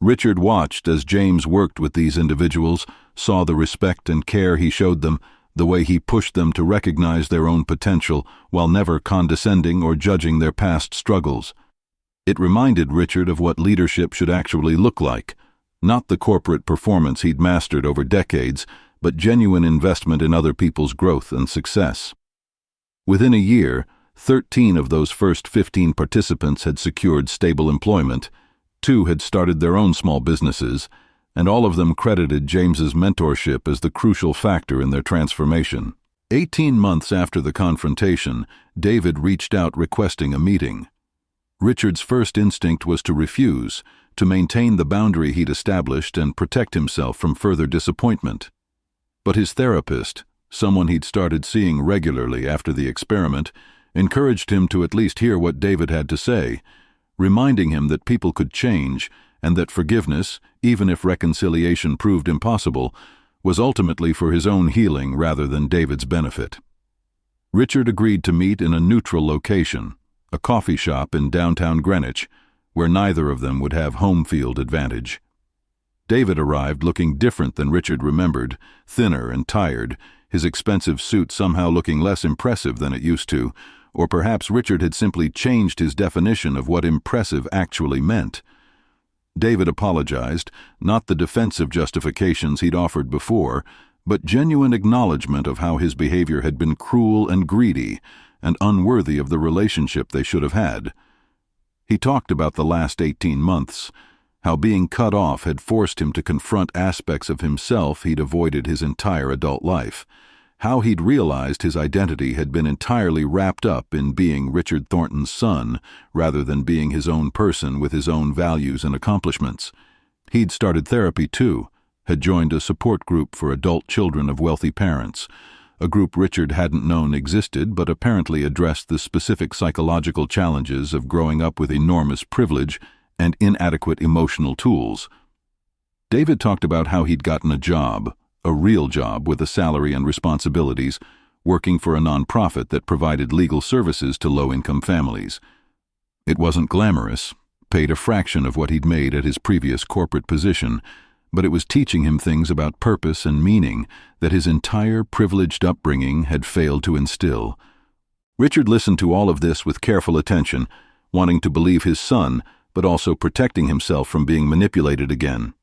Richard watched as James worked with these individuals, saw the respect and care he showed them, the way he pushed them to recognize their own potential while never condescending or judging their past struggles. It reminded Richard of what leadership should actually look like, not the corporate performance he'd mastered over decades, but genuine investment in other people's growth and success. Within a year, 13 of those first 15 participants had secured stable employment, 2 had started their own small businesses, and all of them credited James's mentorship as the crucial factor in their transformation. 18 months after the confrontation, David reached out requesting a meeting. Richard's first instinct was to refuse, to maintain the boundary he'd established and protect himself from further disappointment. But his therapist, someone he'd started seeing regularly after the experiment, encouraged him to at least hear what David had to say, reminding him that people could change and that forgiveness, even if reconciliation proved impossible, was ultimately for his own healing rather than David's benefit. Richard agreed to meet in a neutral location, a coffee shop in downtown Greenwich, where neither of them would have home field advantage. David arrived looking different than Richard remembered, thinner and tired, his expensive suit somehow looking less impressive than it used to, or perhaps Richard had simply changed his definition of what impressive actually meant. David apologized, not the defensive justifications he'd offered before, but genuine acknowledgement of how his behavior had been cruel and greedy, and unworthy of the relationship they should have had. He talked about the last 18 months, how being cut off had forced him to confront aspects of himself he'd avoided his entire adult life, how he'd realized his identity had been entirely wrapped up in being Richard Thornton's son rather than being his own person with his own values and accomplishments. He'd started therapy too, had joined a support group for adult children of wealthy parents, a group Richard hadn't known existed but apparently addressed the specific psychological challenges of growing up with enormous privilege and inadequate emotional tools. David talked about how he'd gotten a job, a real job with a salary and responsibilities, working for a nonprofit that provided legal services to low-income families. It wasn't glamorous, paid a fraction of what he'd made at his previous corporate position, but it was teaching him things about purpose and meaning that his entire privileged upbringing had failed to instill. Richard listened to all of this with careful attention, wanting to believe his son, but also protecting himself from being manipulated again.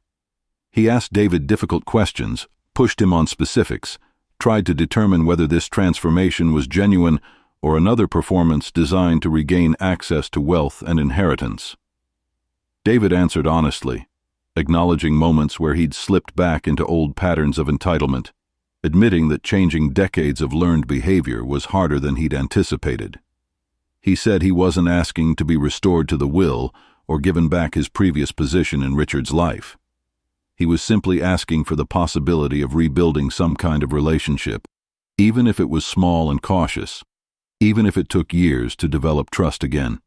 He asked David difficult questions, pushed him on specifics, tried to determine whether this transformation was genuine or another performance designed to regain access to wealth and inheritance. David answered honestly, acknowledging moments where he'd slipped back into old patterns of entitlement, admitting that changing decades of learned behavior was harder than he'd anticipated. He said he wasn't asking to be restored to the will or given back his previous position in Richard's life. He was simply asking for the possibility of rebuilding some kind of relationship, even if it was small and cautious, even if it took years to develop trust again.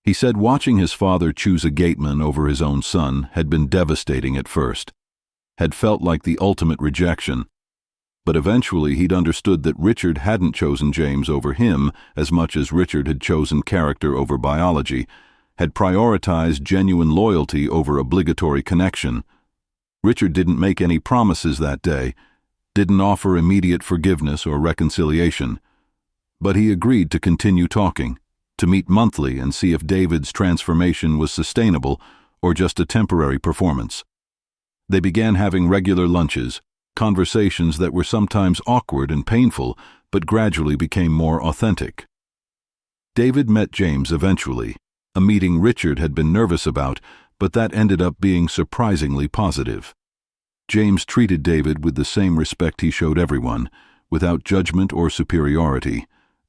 He said watching his father choose a Gateman over his own son had been devastating at first, had felt like the ultimate rejection, but eventually he'd understood that Richard hadn't chosen James over him as much as Richard had chosen character over biology, had prioritized genuine loyalty over obligatory connection. Richard didn't make any promises that day, didn't offer immediate forgiveness or reconciliation, But he agreed to continue talking, to meet monthly and see if David's transformation was sustainable or just a temporary performance. They began having regular lunches, conversations that were sometimes awkward and painful, but gradually became more authentic. David met James eventually, a meeting Richard had been nervous about, but that ended up being surprisingly positive. James treated David with the same respect he showed everyone, without judgment or superiority,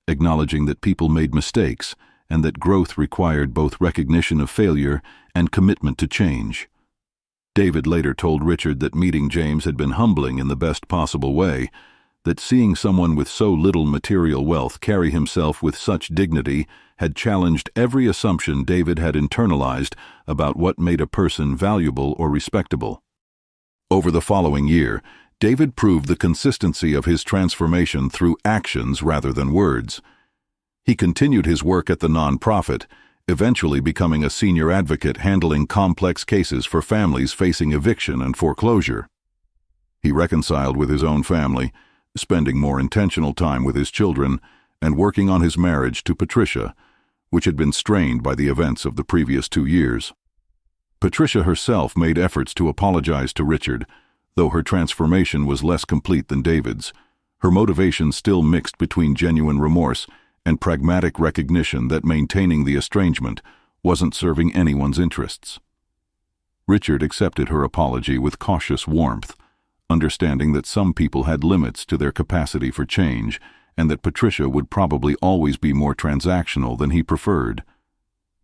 acknowledging that people made mistakes and that growth required both recognition of failure and commitment to change. David later told Richard that meeting James had been humbling in the best possible way, that seeing someone with so little material wealth carry himself with such dignity had challenged every assumption David had internalized about what made a person valuable or respectable. Over the following year, David proved the consistency of his transformation through actions rather than words. He continued his work at the nonprofit, eventually becoming a senior advocate handling complex cases for families facing eviction and foreclosure. He reconciled with his own family, spending more intentional time with his children, and working on his marriage to Patricia, which had been strained by the events of the previous 2 years. Patricia herself made efforts to apologize to Richard, though her transformation was less complete than David's. Her motivation still mixed between genuine remorse and pragmatic recognition that maintaining the estrangement wasn't serving anyone's interests. Richard accepted her apology with cautious warmth, understanding that some people had limits to their capacity for change and that Patricia would probably always be more transactional than he preferred.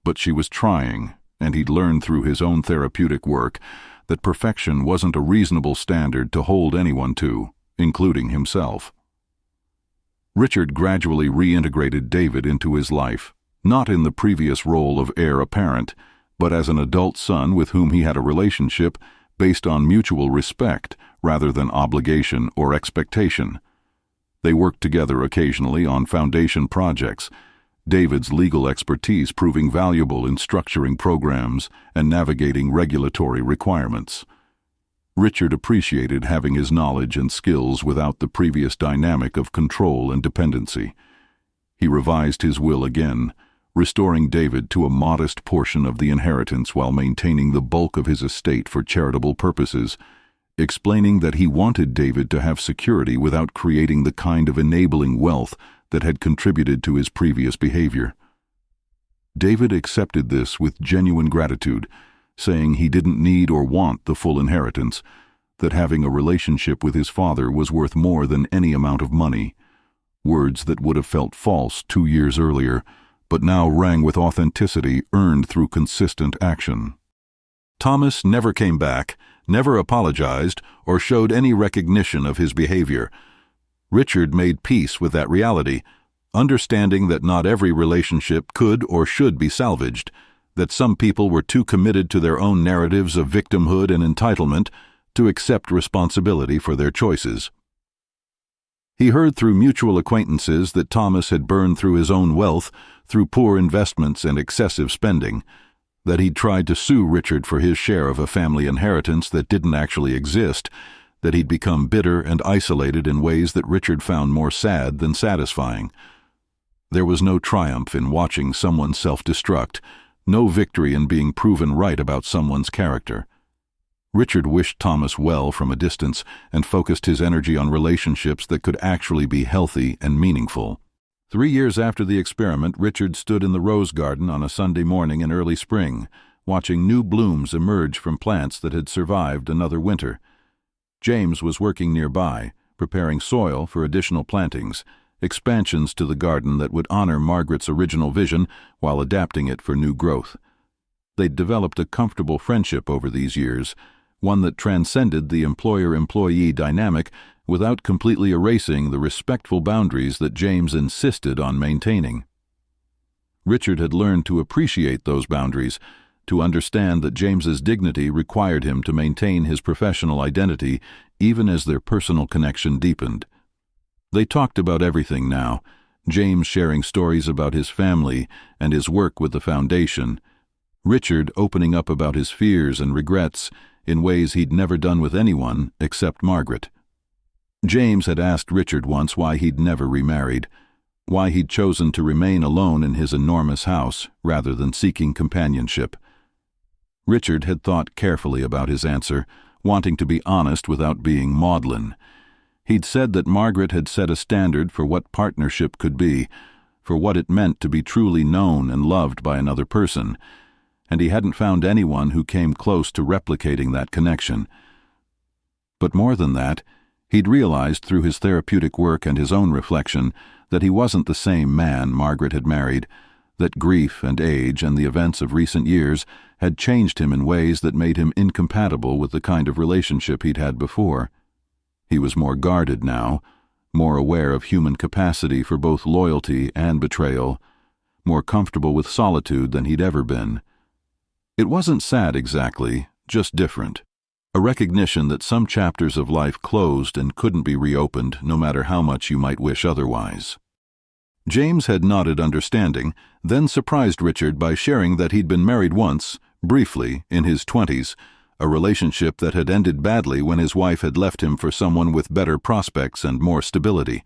But she was trying, and he'd learned through his own therapeutic work that perfection wasn't a reasonable standard to hold anyone to, including himself. Richard gradually reintegrated David into his life, not in the previous role of heir apparent, but as an adult son with whom he had a relationship based on mutual respect rather than obligation or expectation. They worked together occasionally on foundation projects, David's legal expertise proving valuable in structuring programs and navigating regulatory requirements. Richard appreciated having his knowledge and skills without the previous dynamic of control and dependency. He revised his will again, restoring David to a modest portion of the inheritance while maintaining the bulk of his estate for charitable purposes, explaining that he wanted David to have security without creating the kind of enabling wealth that had contributed to his previous behavior. David accepted this with genuine gratitude, saying he didn't need or want the full inheritance, that having a relationship with his father was worth more than any amount of money, words that would have felt false 2 years earlier, but now rang with authenticity earned through consistent action. Thomas never came back, never apologized, or showed any recognition of his behavior. Richard made peace with that reality, understanding that not every relationship could or should be salvaged, that some people were too committed to their own narratives of victimhood and entitlement to accept responsibility for their choices. He heard through mutual acquaintances that Thomas had burned through his own wealth through poor investments and excessive spending, that he'd tried to sue Richard for his share of a family inheritance that didn't actually exist, that he'd become bitter and isolated in ways that Richard found more sad than satisfying. There was no triumph in watching someone self-destruct, no victory in being proven right about someone's character. Richard wished Thomas well from a distance and focused his energy on relationships that could actually be healthy and meaningful. 3 years after the experiment, Richard stood in the rose garden on a Sunday morning in early spring, watching new blooms emerge from plants that had survived another winter. James was working nearby, preparing soil for additional plantings, expansions to the garden that would honor Margaret's original vision while adapting it for new growth. They'd developed a comfortable friendship over these years, one that transcended the employer-employee dynamic without completely erasing the respectful boundaries that James insisted on maintaining. Richard had learned to appreciate those boundaries, to understand that James's dignity required him to maintain his professional identity even as their personal connection deepened. They talked about everything now, James sharing stories about his family and his work with the foundation, Richard opening up about his fears and regrets in ways he'd never done with anyone except Margaret. James had asked Richard once why he'd never remarried. why he'd chosen to remain alone in his enormous house rather than seeking companionship. Richard had thought carefully about his answer, wanting to be honest without being maudlin. He'd said that Margaret had set a standard for what partnership could be, for what it meant to be truly known and loved by another person, and he hadn't found anyone who came close to replicating that connection. But more than that, he'd realized through his therapeutic work and his own reflection that he wasn't the same man Margaret had married, that grief and age and the events of recent years had changed him in ways that made him incompatible with the kind of relationship he'd had before. He was more guarded now, more aware of human capacity for both loyalty and betrayal, more comfortable with solitude than he'd ever been. It wasn't sad exactly, just different. A recognition that some chapters of life closed and couldn't be reopened no matter how much you might wish otherwise. James had nodded understanding, then surprised Richard by sharing that he'd been married once, briefly, in his 20s, a relationship that had ended badly when his wife had left him for someone with better prospects and more stability.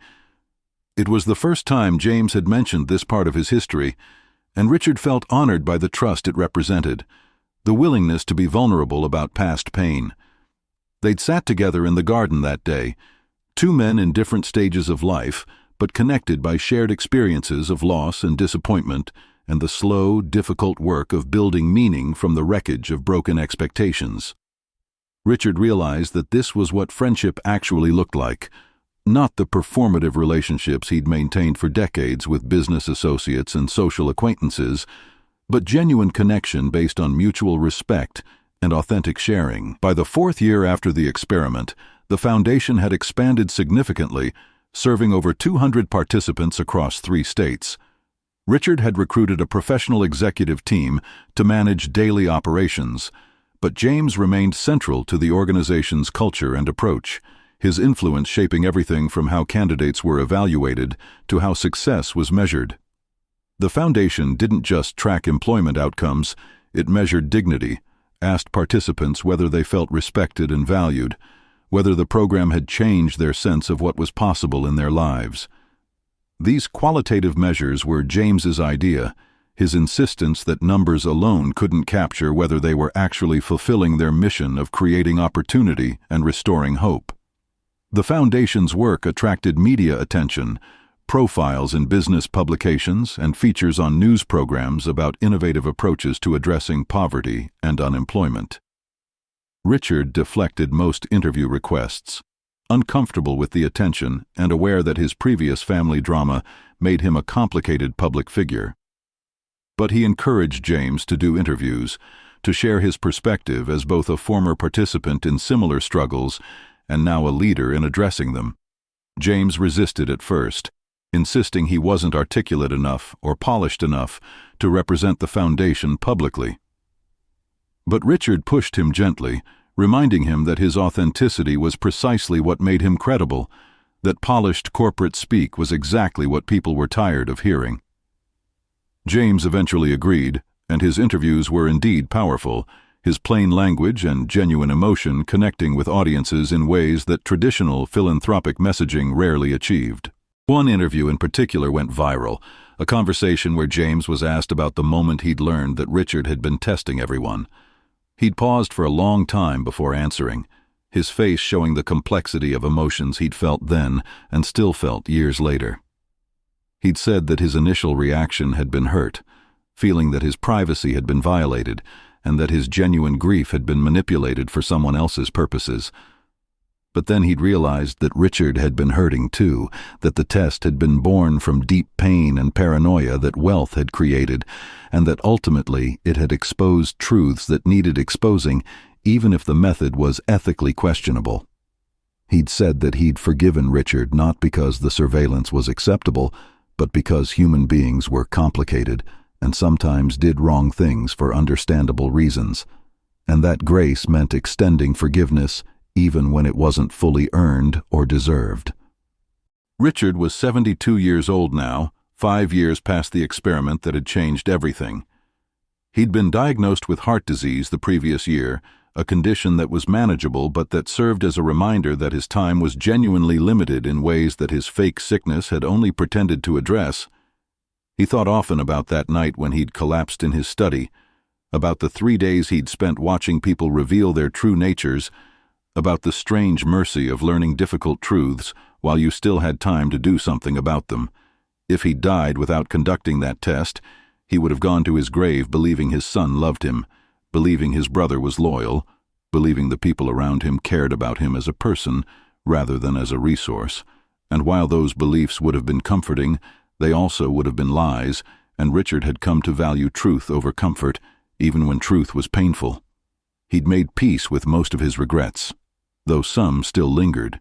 It was the first time James had mentioned this part of his history, and Richard felt honored by the trust it represented, the willingness to be vulnerable about past pain. They'd sat together in the garden that day, two men in different stages of life, but connected by shared experiences of loss and disappointment and the slow, difficult work of building meaning from the wreckage of broken expectations. Richard realized that this was what friendship actually looked like, not the performative relationships he'd maintained for decades with business associates and social acquaintances, but genuine connection based on mutual respect and authentic sharing. By the 4th year after the experiment, the foundation had expanded significantly, serving over 200 participants across 3 states. Richard had recruited a professional executive team to manage daily operations, but James remained central to the organization's culture and approach, his influence shaping everything from how candidates were evaluated to how success was measured. The foundation didn't just track employment outcomes, it measured dignity, asked participants whether they felt respected and valued, whether the program had changed their sense of what was possible in their lives. These qualitative measures were James's idea, his insistence that numbers alone couldn't capture whether they were actually fulfilling their mission of creating opportunity and restoring hope. The foundation's work attracted media attention, profiles in business publications, and features on news programs about innovative approaches to addressing poverty and unemployment. Richard deflected most interview requests, uncomfortable with the attention and aware that his previous family drama made him a complicated public figure. But he encouraged James to do interviews, to share his perspective as both a former participant in similar struggles and now a leader in addressing them. James resisted at first, insisting he wasn't articulate enough or polished enough to represent the foundation publicly. But Richard pushed him gently, reminding him that his authenticity was precisely what made him credible, that polished corporate speak was exactly what people were tired of hearing. James eventually agreed, and his interviews were indeed powerful, his plain language and genuine emotion connecting with audiences in ways that traditional philanthropic messaging rarely achieved. One interview in particular went viral, a conversation where James was asked about the moment he'd learned that Richard had been testing everyone. He'd paused for a long time before answering, his face showing the complexity of emotions he'd felt then and still felt years later. He'd said that his initial reaction had been hurt, feeling that his privacy had been violated and that his genuine grief had been manipulated for someone else's purposes. But then he'd realized that Richard had been hurting too, that the test had been born from deep pain and paranoia that wealth had created, and that ultimately it had exposed truths that needed exposing, even if the method was ethically questionable. He'd said that he'd forgiven Richard not because the surveillance was acceptable, but because human beings were complicated and sometimes did wrong things for understandable reasons, and that grace meant extending forgiveness even when it wasn't fully earned or deserved. Richard was 72 years old now, 5 years past the experiment that had changed everything. He'd been diagnosed with heart disease the previous year, a condition that was manageable but that served as a reminder that his time was genuinely limited in ways that his fake sickness had only pretended to address. He thought often about that night when he'd collapsed in his study, about the 3 days he'd spent watching people reveal their true natures, about the strange mercy of learning difficult truths while you still had time to do something about them. If he'd died without conducting that test, he would have gone to his grave believing his son loved him, believing his brother was loyal, believing the people around him cared about him as a person rather than as a resource. And while those beliefs would have been comforting, they also would have been lies, and Richard had come to value truth over comfort, even when truth was painful. He'd made peace with most of his regrets, though some still lingered.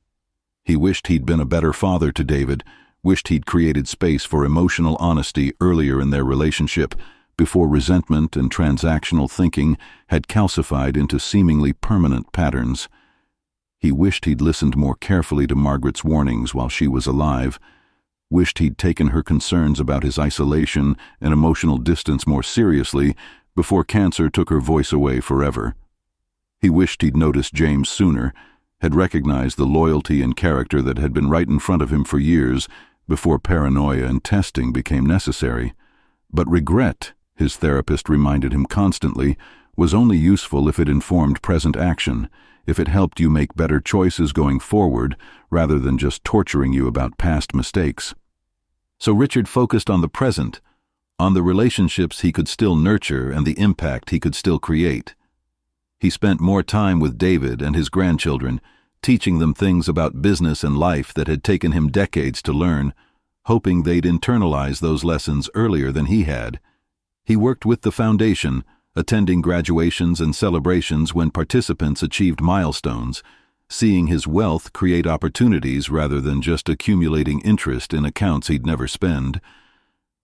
He wished he'd been a better father to David, wished he'd created space for emotional honesty earlier in their relationship, before resentment and transactional thinking had calcified into seemingly permanent patterns. He wished he'd listened more carefully to Margaret's warnings while she was alive, wished he'd taken her concerns about his isolation and emotional distance more seriously before cancer took her voice away forever. He wished he'd noticed James sooner, had recognized the loyalty and character that had been right in front of him for years before paranoia and testing became necessary. But regret, his therapist reminded him constantly, was only useful if it informed present action, if it helped you make better choices going forward rather than just torturing you about past mistakes. So Richard focused on the present, on the relationships he could still nurture and the impact he could still create. He spent more time with David and his grandchildren, teaching them things about business and life that had taken him decades to learn, hoping they'd internalize those lessons earlier than he had. He worked with the foundation, attending graduations and celebrations when participants achieved milestones, seeing his wealth create opportunities rather than just accumulating interest in accounts he'd never spend.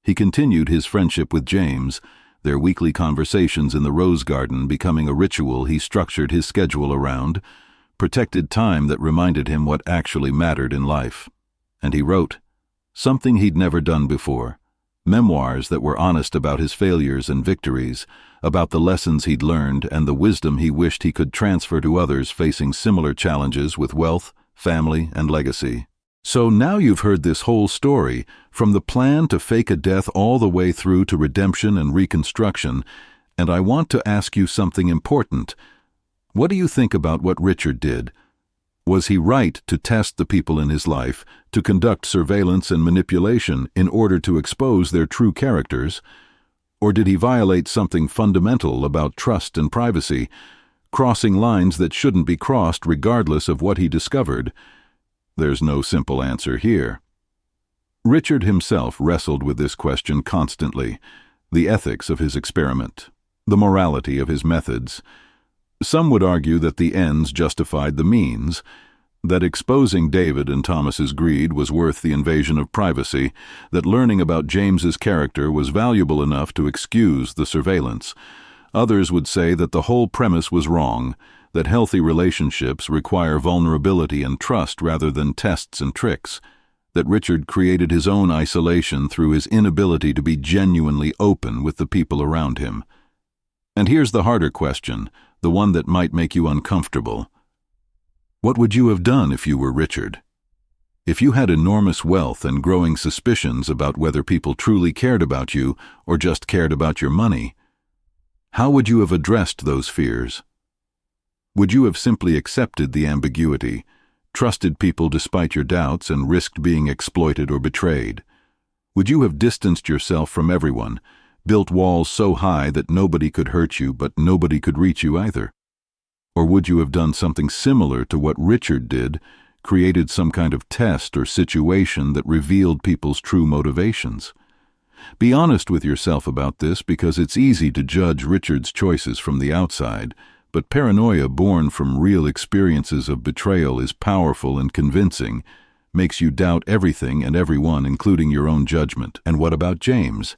He continued his friendship with James, their weekly conversations in the rose garden becoming a ritual he structured his schedule around, protected time that reminded him what actually mattered in life. And he wrote, something he'd never done before, memoirs that were honest about his failures and victories, about the lessons he'd learned and the wisdom he wished he could transfer to others facing similar challenges with wealth, family, and legacy. So now you've heard this whole story, from the plan to fake a death all the way through to redemption and reconstruction, and I want to ask you something important. What do you think about what Richard did? Was he right to test the people in his life, to conduct surveillance and manipulation in order to expose their true characters? Or did he violate something fundamental about trust and privacy, crossing lines that shouldn't be crossed regardless of what he discovered? There's no simple answer here. Richard himself wrestled with this question constantly, the ethics of his experiment, the morality of his methods. Some would argue that the ends justified the means, that exposing David and Thomas's greed was worth the invasion of privacy, that learning about James's character was valuable enough to excuse the surveillance. Others would say that the whole premise was wrong, that healthy relationships require vulnerability and trust rather than tests and tricks, that Richard created his own isolation through his inability to be genuinely open with the people around him. And here's the harder question, the one that might make you uncomfortable. What would you have done if you were Richard? If you had enormous wealth and growing suspicions about whether people truly cared about you or just cared about your money, how would you have addressed those fears? Would you have simply accepted the ambiguity, trusted people despite your doubts, and risked being exploited or betrayed? Would you have distanced yourself from everyone, built walls so high that nobody could hurt you but nobody could reach you either? Or would you have done something similar to what Richard did, created some kind of test or situation that revealed people's true motivations? Be honest with yourself about this, because it's easy to judge Richard's choices from the outside, but paranoia born from real experiences of betrayal is powerful and convincing, makes you doubt everything and everyone, including your own judgment. And what about James?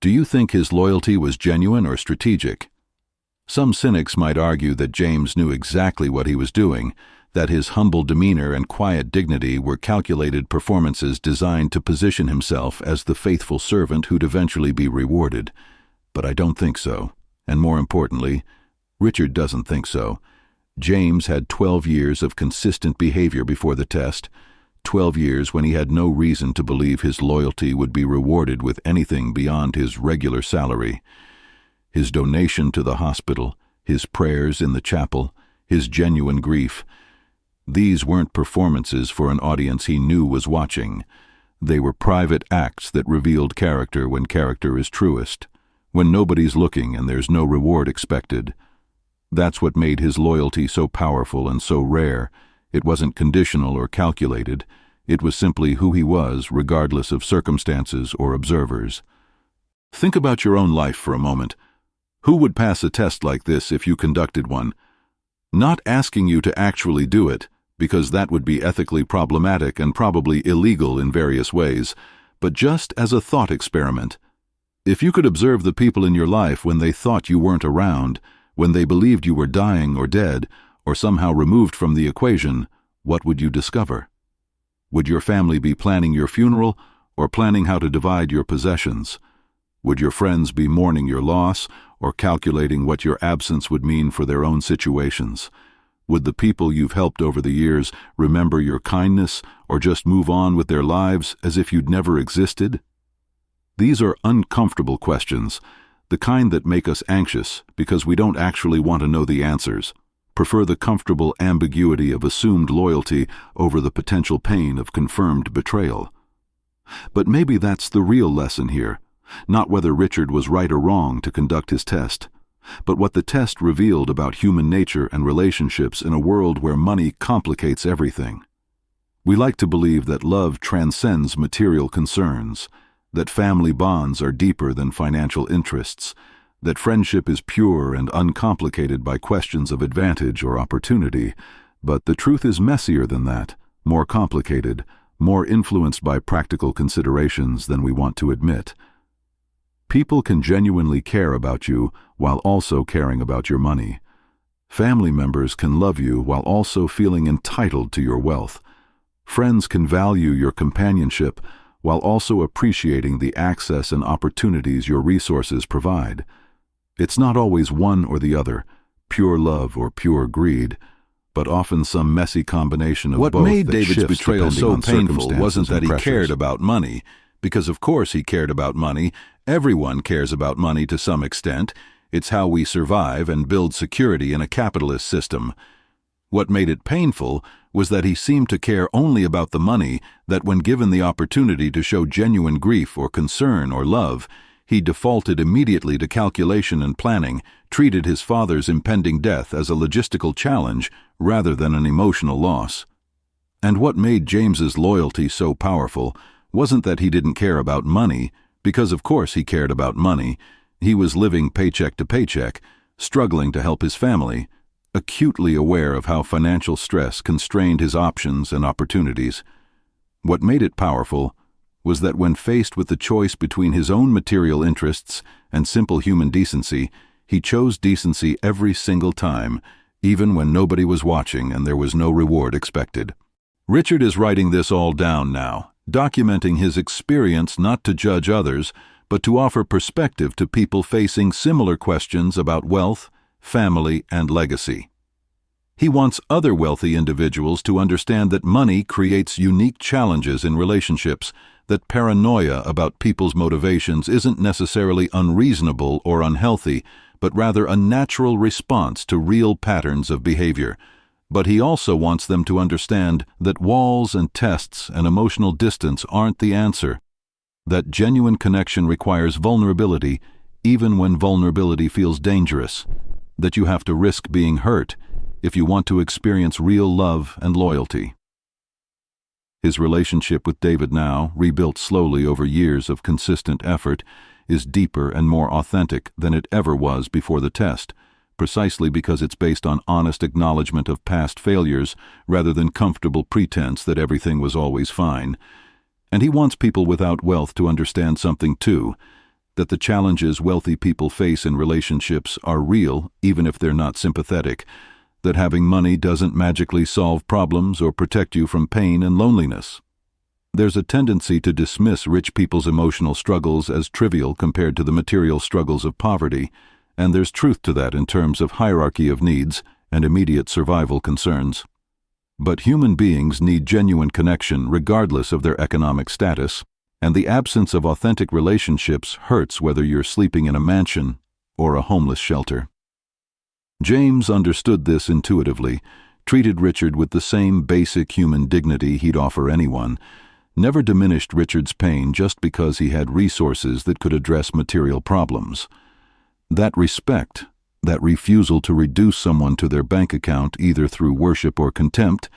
Do you think his loyalty was genuine or strategic? Some cynics might argue that James knew exactly what he was doing, that his humble demeanor and quiet dignity were calculated performances designed to position himself as the faithful servant who'd eventually be rewarded. But I don't think so. And more importantly, Richard doesn't think so. James had 12 years of consistent behavior before the test, 12 years when he had no reason to believe his loyalty would be rewarded with anything beyond his regular salary. His donation to the hospital, his prayers in the chapel, his genuine grief. These weren't performances for an audience he knew was watching. They were private acts that revealed character when character is truest, when nobody's looking and there's no reward expected. That's what made his loyalty so powerful and so rare. It wasn't conditional or calculated. It was simply who he was, regardless of circumstances or observers. Think about your own life for a moment. Who would pass a test like this if you conducted one? Not asking you to actually do it, because that would be ethically problematic and probably illegal in various ways, but just as a thought experiment. If you could observe the people in your life when they thought you weren't around, when they believed you were dying or dead, or somehow removed from the equation, what would you discover? Would your family be planning your funeral or planning how to divide your possessions? Would your friends be mourning your loss or calculating what your absence would mean for their own situations? Would the people you've helped over the years remember your kindness or just move on with their lives as if you'd never existed? These are uncomfortable questions, the kind that make us anxious because we don't actually want to know the answers, prefer the comfortable ambiguity of assumed loyalty over the potential pain of confirmed betrayal. But maybe that's the real lesson here, not whether Richard was right or wrong to conduct his test, but what the test revealed about human nature and relationships in a world where money complicates everything. We like to believe that love transcends material concerns, that family bonds are deeper than financial interests, that friendship is pure and uncomplicated by questions of advantage or opportunity, but the truth is messier than that, more complicated, more influenced by practical considerations than we want to admit. People can genuinely care about you while also caring about your money. Family members can love you while also feeling entitled to your wealth. Friends can value your companionship while also appreciating the access and opportunities your resources provide. It's not always one or the other, pure love or pure greed, but often some messy combination of both. What made David's betrayal so painful wasn't that he cared about money, because of course he cared about money. Everyone cares about money to some extent. It's how we survive and build security in a capitalist system. What made it painful was that he seemed to care only about the money, that when given the opportunity to show genuine grief or concern or love, he defaulted immediately to calculation and planning, treated his father's impending death as a logistical challenge rather than an emotional loss. And what made James's loyalty so powerful wasn't that he didn't care about money, because of course he cared about money. He was living paycheck to paycheck, struggling to help his family, acutely aware of how financial stress constrained his options and opportunities. What made it powerful was that when faced with the choice between his own material interests and simple human decency, he chose decency every single time, even when nobody was watching and there was no reward expected. Richard is writing this all down now, documenting his experience not to judge others, but to offer perspective to people facing similar questions about wealth, family, and legacy. He wants other wealthy individuals to understand that money creates unique challenges in relationships, that paranoia about people's motivations isn't necessarily unreasonable or unhealthy, but rather a natural response to real patterns of behavior. But he also wants them to understand that walls and tests and emotional distance aren't the answer, that genuine connection requires vulnerability, even when vulnerability feels dangerous, that you have to risk being hurt if you want to experience real love and loyalty. His relationship with David now, rebuilt slowly over years of consistent effort, is deeper and more authentic than it ever was before the test, precisely because it's based on honest acknowledgement of past failures rather than comfortable pretense that everything was always fine. And he wants people without wealth to understand something too, that the challenges wealthy people face in relationships are real, even if they're not sympathetic, that having money doesn't magically solve problems or protect you from pain and loneliness. There's a tendency to dismiss rich people's emotional struggles as trivial compared to the material struggles of poverty, and there's truth to that in terms of hierarchy of needs and immediate survival concerns. But human beings need genuine connection regardless of their economic status, and the absence of authentic relationships hurts whether you're sleeping in a mansion or a homeless shelter. James understood this intuitively, treated Richard with the same basic human dignity he'd offer anyone, never diminished Richard's pain just because he had resources that could address material problems. That respect, that refusal to reduce someone to their bank account either through worship or contempt,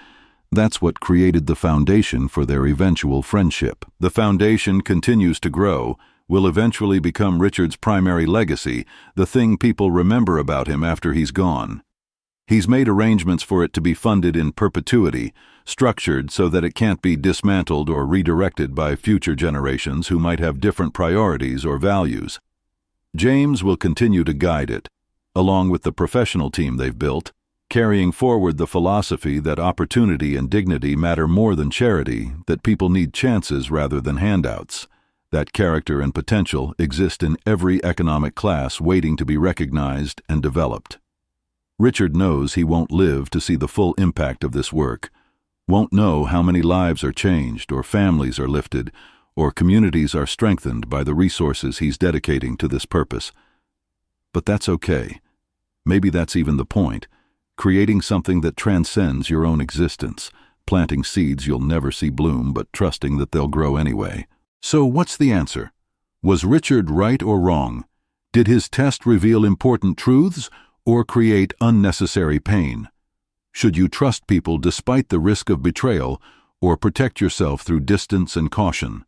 that's what created the foundation for their eventual friendship. The foundation continues to grow, will eventually become Richard's primary legacy, the thing people remember about him after he's gone. He's made arrangements for it to be funded in perpetuity, structured so that it can't be dismantled or redirected by future generations who might have different priorities or values. James will continue to guide it, along with the professional team they've built, carrying forward the philosophy that opportunity and dignity matter more than charity, that people need chances rather than handouts, that character and potential exist in every economic class waiting to be recognized and developed. Richard knows he won't live to see the full impact of this work, won't know how many lives are changed or families are lifted or communities are strengthened by the resources he's dedicating to this purpose. But that's okay. Maybe that's even the point, creating something that transcends your own existence, planting seeds you'll never see bloom but trusting that they'll grow anyway. So what's the answer? Was Richard right or wrong? Did his test reveal important truths or create unnecessary pain? Should you trust people despite the risk of betrayal or protect yourself through distance and caution?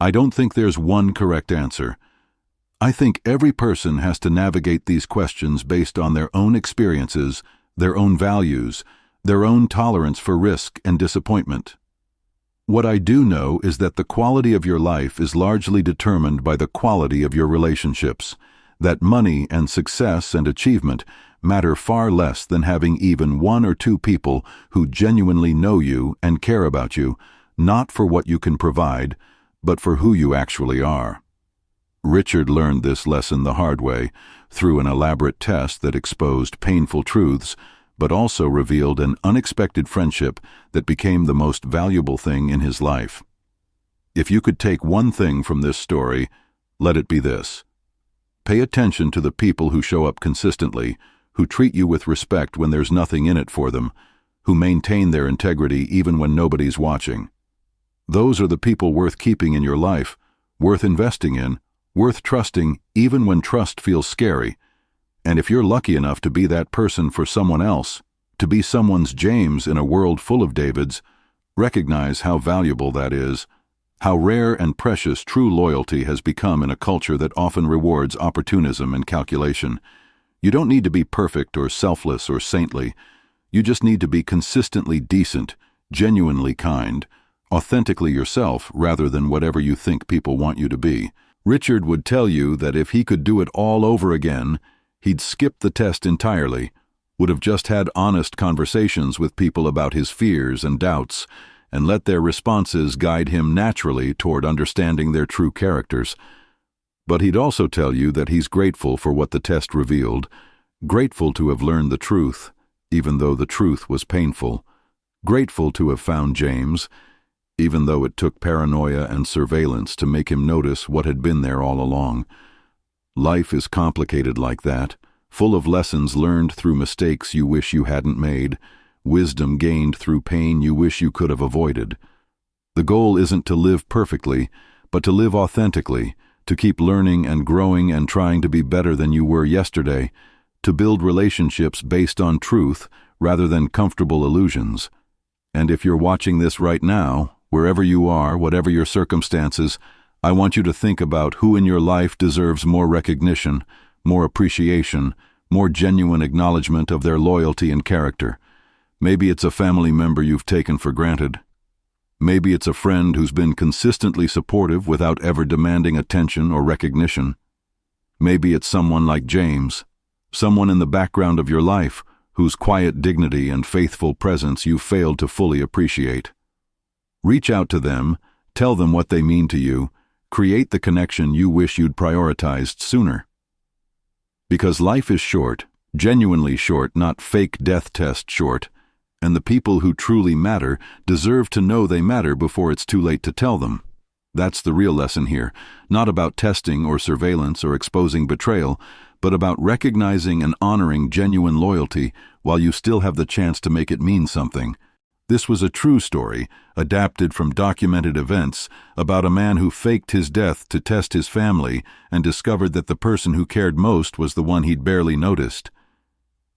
I don't think there's one correct answer. I think every person has to navigate these questions based on their own experiences, their own values, their own tolerance for risk and disappointment. What I do know is that the quality of your life is largely determined by the quality of your relationships, that money and success and achievement matter far less than having even one or two people who genuinely know you and care about you, not for what you can provide, but for who you actually are. Richard learned this lesson the hard way, through an elaborate test that exposed painful truths, but also revealed an unexpected friendship that became the most valuable thing in his life. If you could take one thing from this story, let it be this. Pay attention to the people who show up consistently, who treat you with respect when there's nothing in it for them, who maintain their integrity even when nobody's watching. Those are the people worth keeping in your life, worth investing in, worth trusting even when trust feels scary. And if you're lucky enough to be that person for someone else, to be someone's James in a world full of Davids, recognize how valuable that is, how rare and precious true loyalty has become in a culture that often rewards opportunism and calculation. You don't need to be perfect or selfless or saintly. You just need to be consistently decent, genuinely kind, authentically yourself rather than whatever you think people want you to be. Richard would tell you that if he could do it all over again, he'd skip the test entirely, would have just had honest conversations with people about his fears and doubts, and let their responses guide him naturally toward understanding their true characters. But he'd also tell you that he's grateful for what the test revealed, grateful to have learned the truth, even though the truth was painful, grateful to have found James, even though it took paranoia and surveillance to make him notice what had been there all along. Life is complicated like that, full of lessons learned through mistakes you wish you hadn't made, wisdom gained through pain you wish you could have avoided. The goal isn't to live perfectly, but to live authentically, to keep learning and growing and trying to be better than you were yesterday, to build relationships based on truth rather than comfortable illusions. And if you're watching this right now, wherever you are, whatever your circumstances, I want you to think about who in your life deserves more recognition, more appreciation, more genuine acknowledgement of their loyalty and character. Maybe it's a family member you've taken for granted. Maybe it's a friend who's been consistently supportive without ever demanding attention or recognition. Maybe it's someone like James, someone in the background of your life whose quiet dignity and faithful presence you failed to fully appreciate. Reach out to them, tell them what they mean to you, create the connection you wish you'd prioritized sooner. Because life is short, genuinely short, not fake death test short, and the people who truly matter deserve to know they matter before it's too late to tell them. That's the real lesson here, not about testing or surveillance or exposing betrayal, but about recognizing and honoring genuine loyalty while you still have the chance to make it mean something. This was a true story, adapted from documented events, about a man who faked his death to test his family and discovered that the person who cared most was the one he'd barely noticed.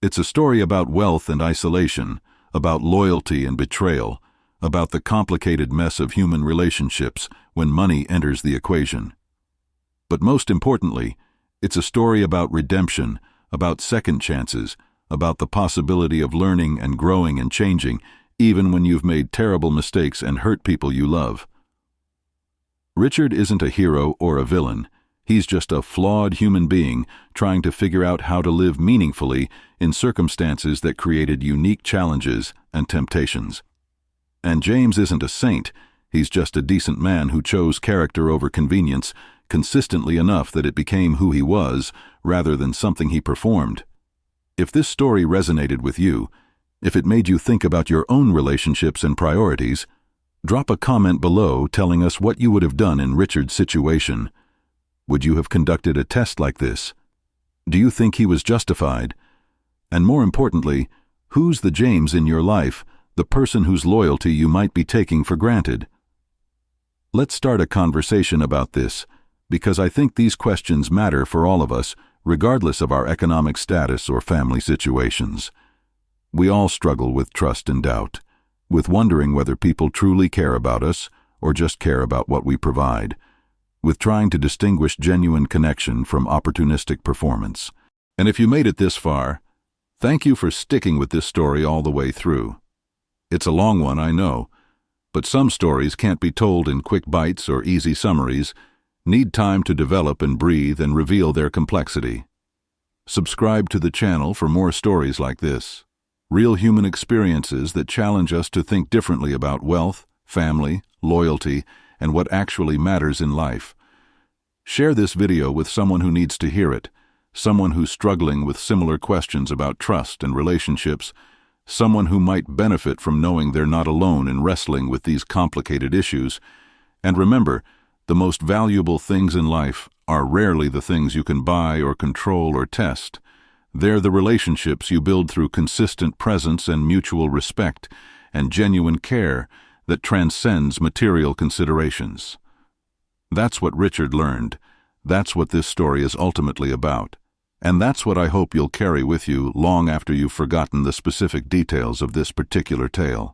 It's a story about wealth and isolation, about loyalty and betrayal, about the complicated mess of human relationships when money enters the equation. But most importantly, it's a story about redemption, about second chances, about the possibility of learning and growing and changing, even when you've made terrible mistakes and hurt people you love. Richard isn't a hero or a villain. He's just a flawed human being trying to figure out how to live meaningfully in circumstances that created unique challenges and temptations. And James isn't a saint. He's just a decent man who chose character over convenience consistently enough that it became who he was rather than something he performed. If this story resonated with you, if it made you think about your own relationships and priorities, drop a comment below telling us what you would have done in Richard's situation. Would you have conducted a test like this? Do you think he was justified? And more importantly, who's the James in your life, the person whose loyalty you might be taking for granted? Let's start a conversation about this, because I think these questions matter for all of us, regardless of our economic status or family situations. We all struggle with trust and doubt, with wondering whether people truly care about us or just care about what we provide, with trying to distinguish genuine connection from opportunistic performance. And if you made it this far, thank you for sticking with this story all the way through. It's a long one, I know, but some stories can't be told in quick bites or easy summaries, need time to develop and breathe and reveal their complexity. Subscribe to the channel for more stories like this, real human experiences that challenge us to think differently about wealth, family, loyalty, and what actually matters in life. Share this video with someone who needs to hear it, someone who's struggling with similar questions about trust and relationships, someone who might benefit from knowing they're not alone in wrestling with these complicated issues. And remember, the most valuable things in life are rarely the things you can buy or control or test. They're the relationships you build through consistent presence and mutual respect and genuine care that transcends material considerations. That's what Richard learned. That's what this story is ultimately about. And that's what I hope you'll carry with you long after you've forgotten the specific details of this particular tale.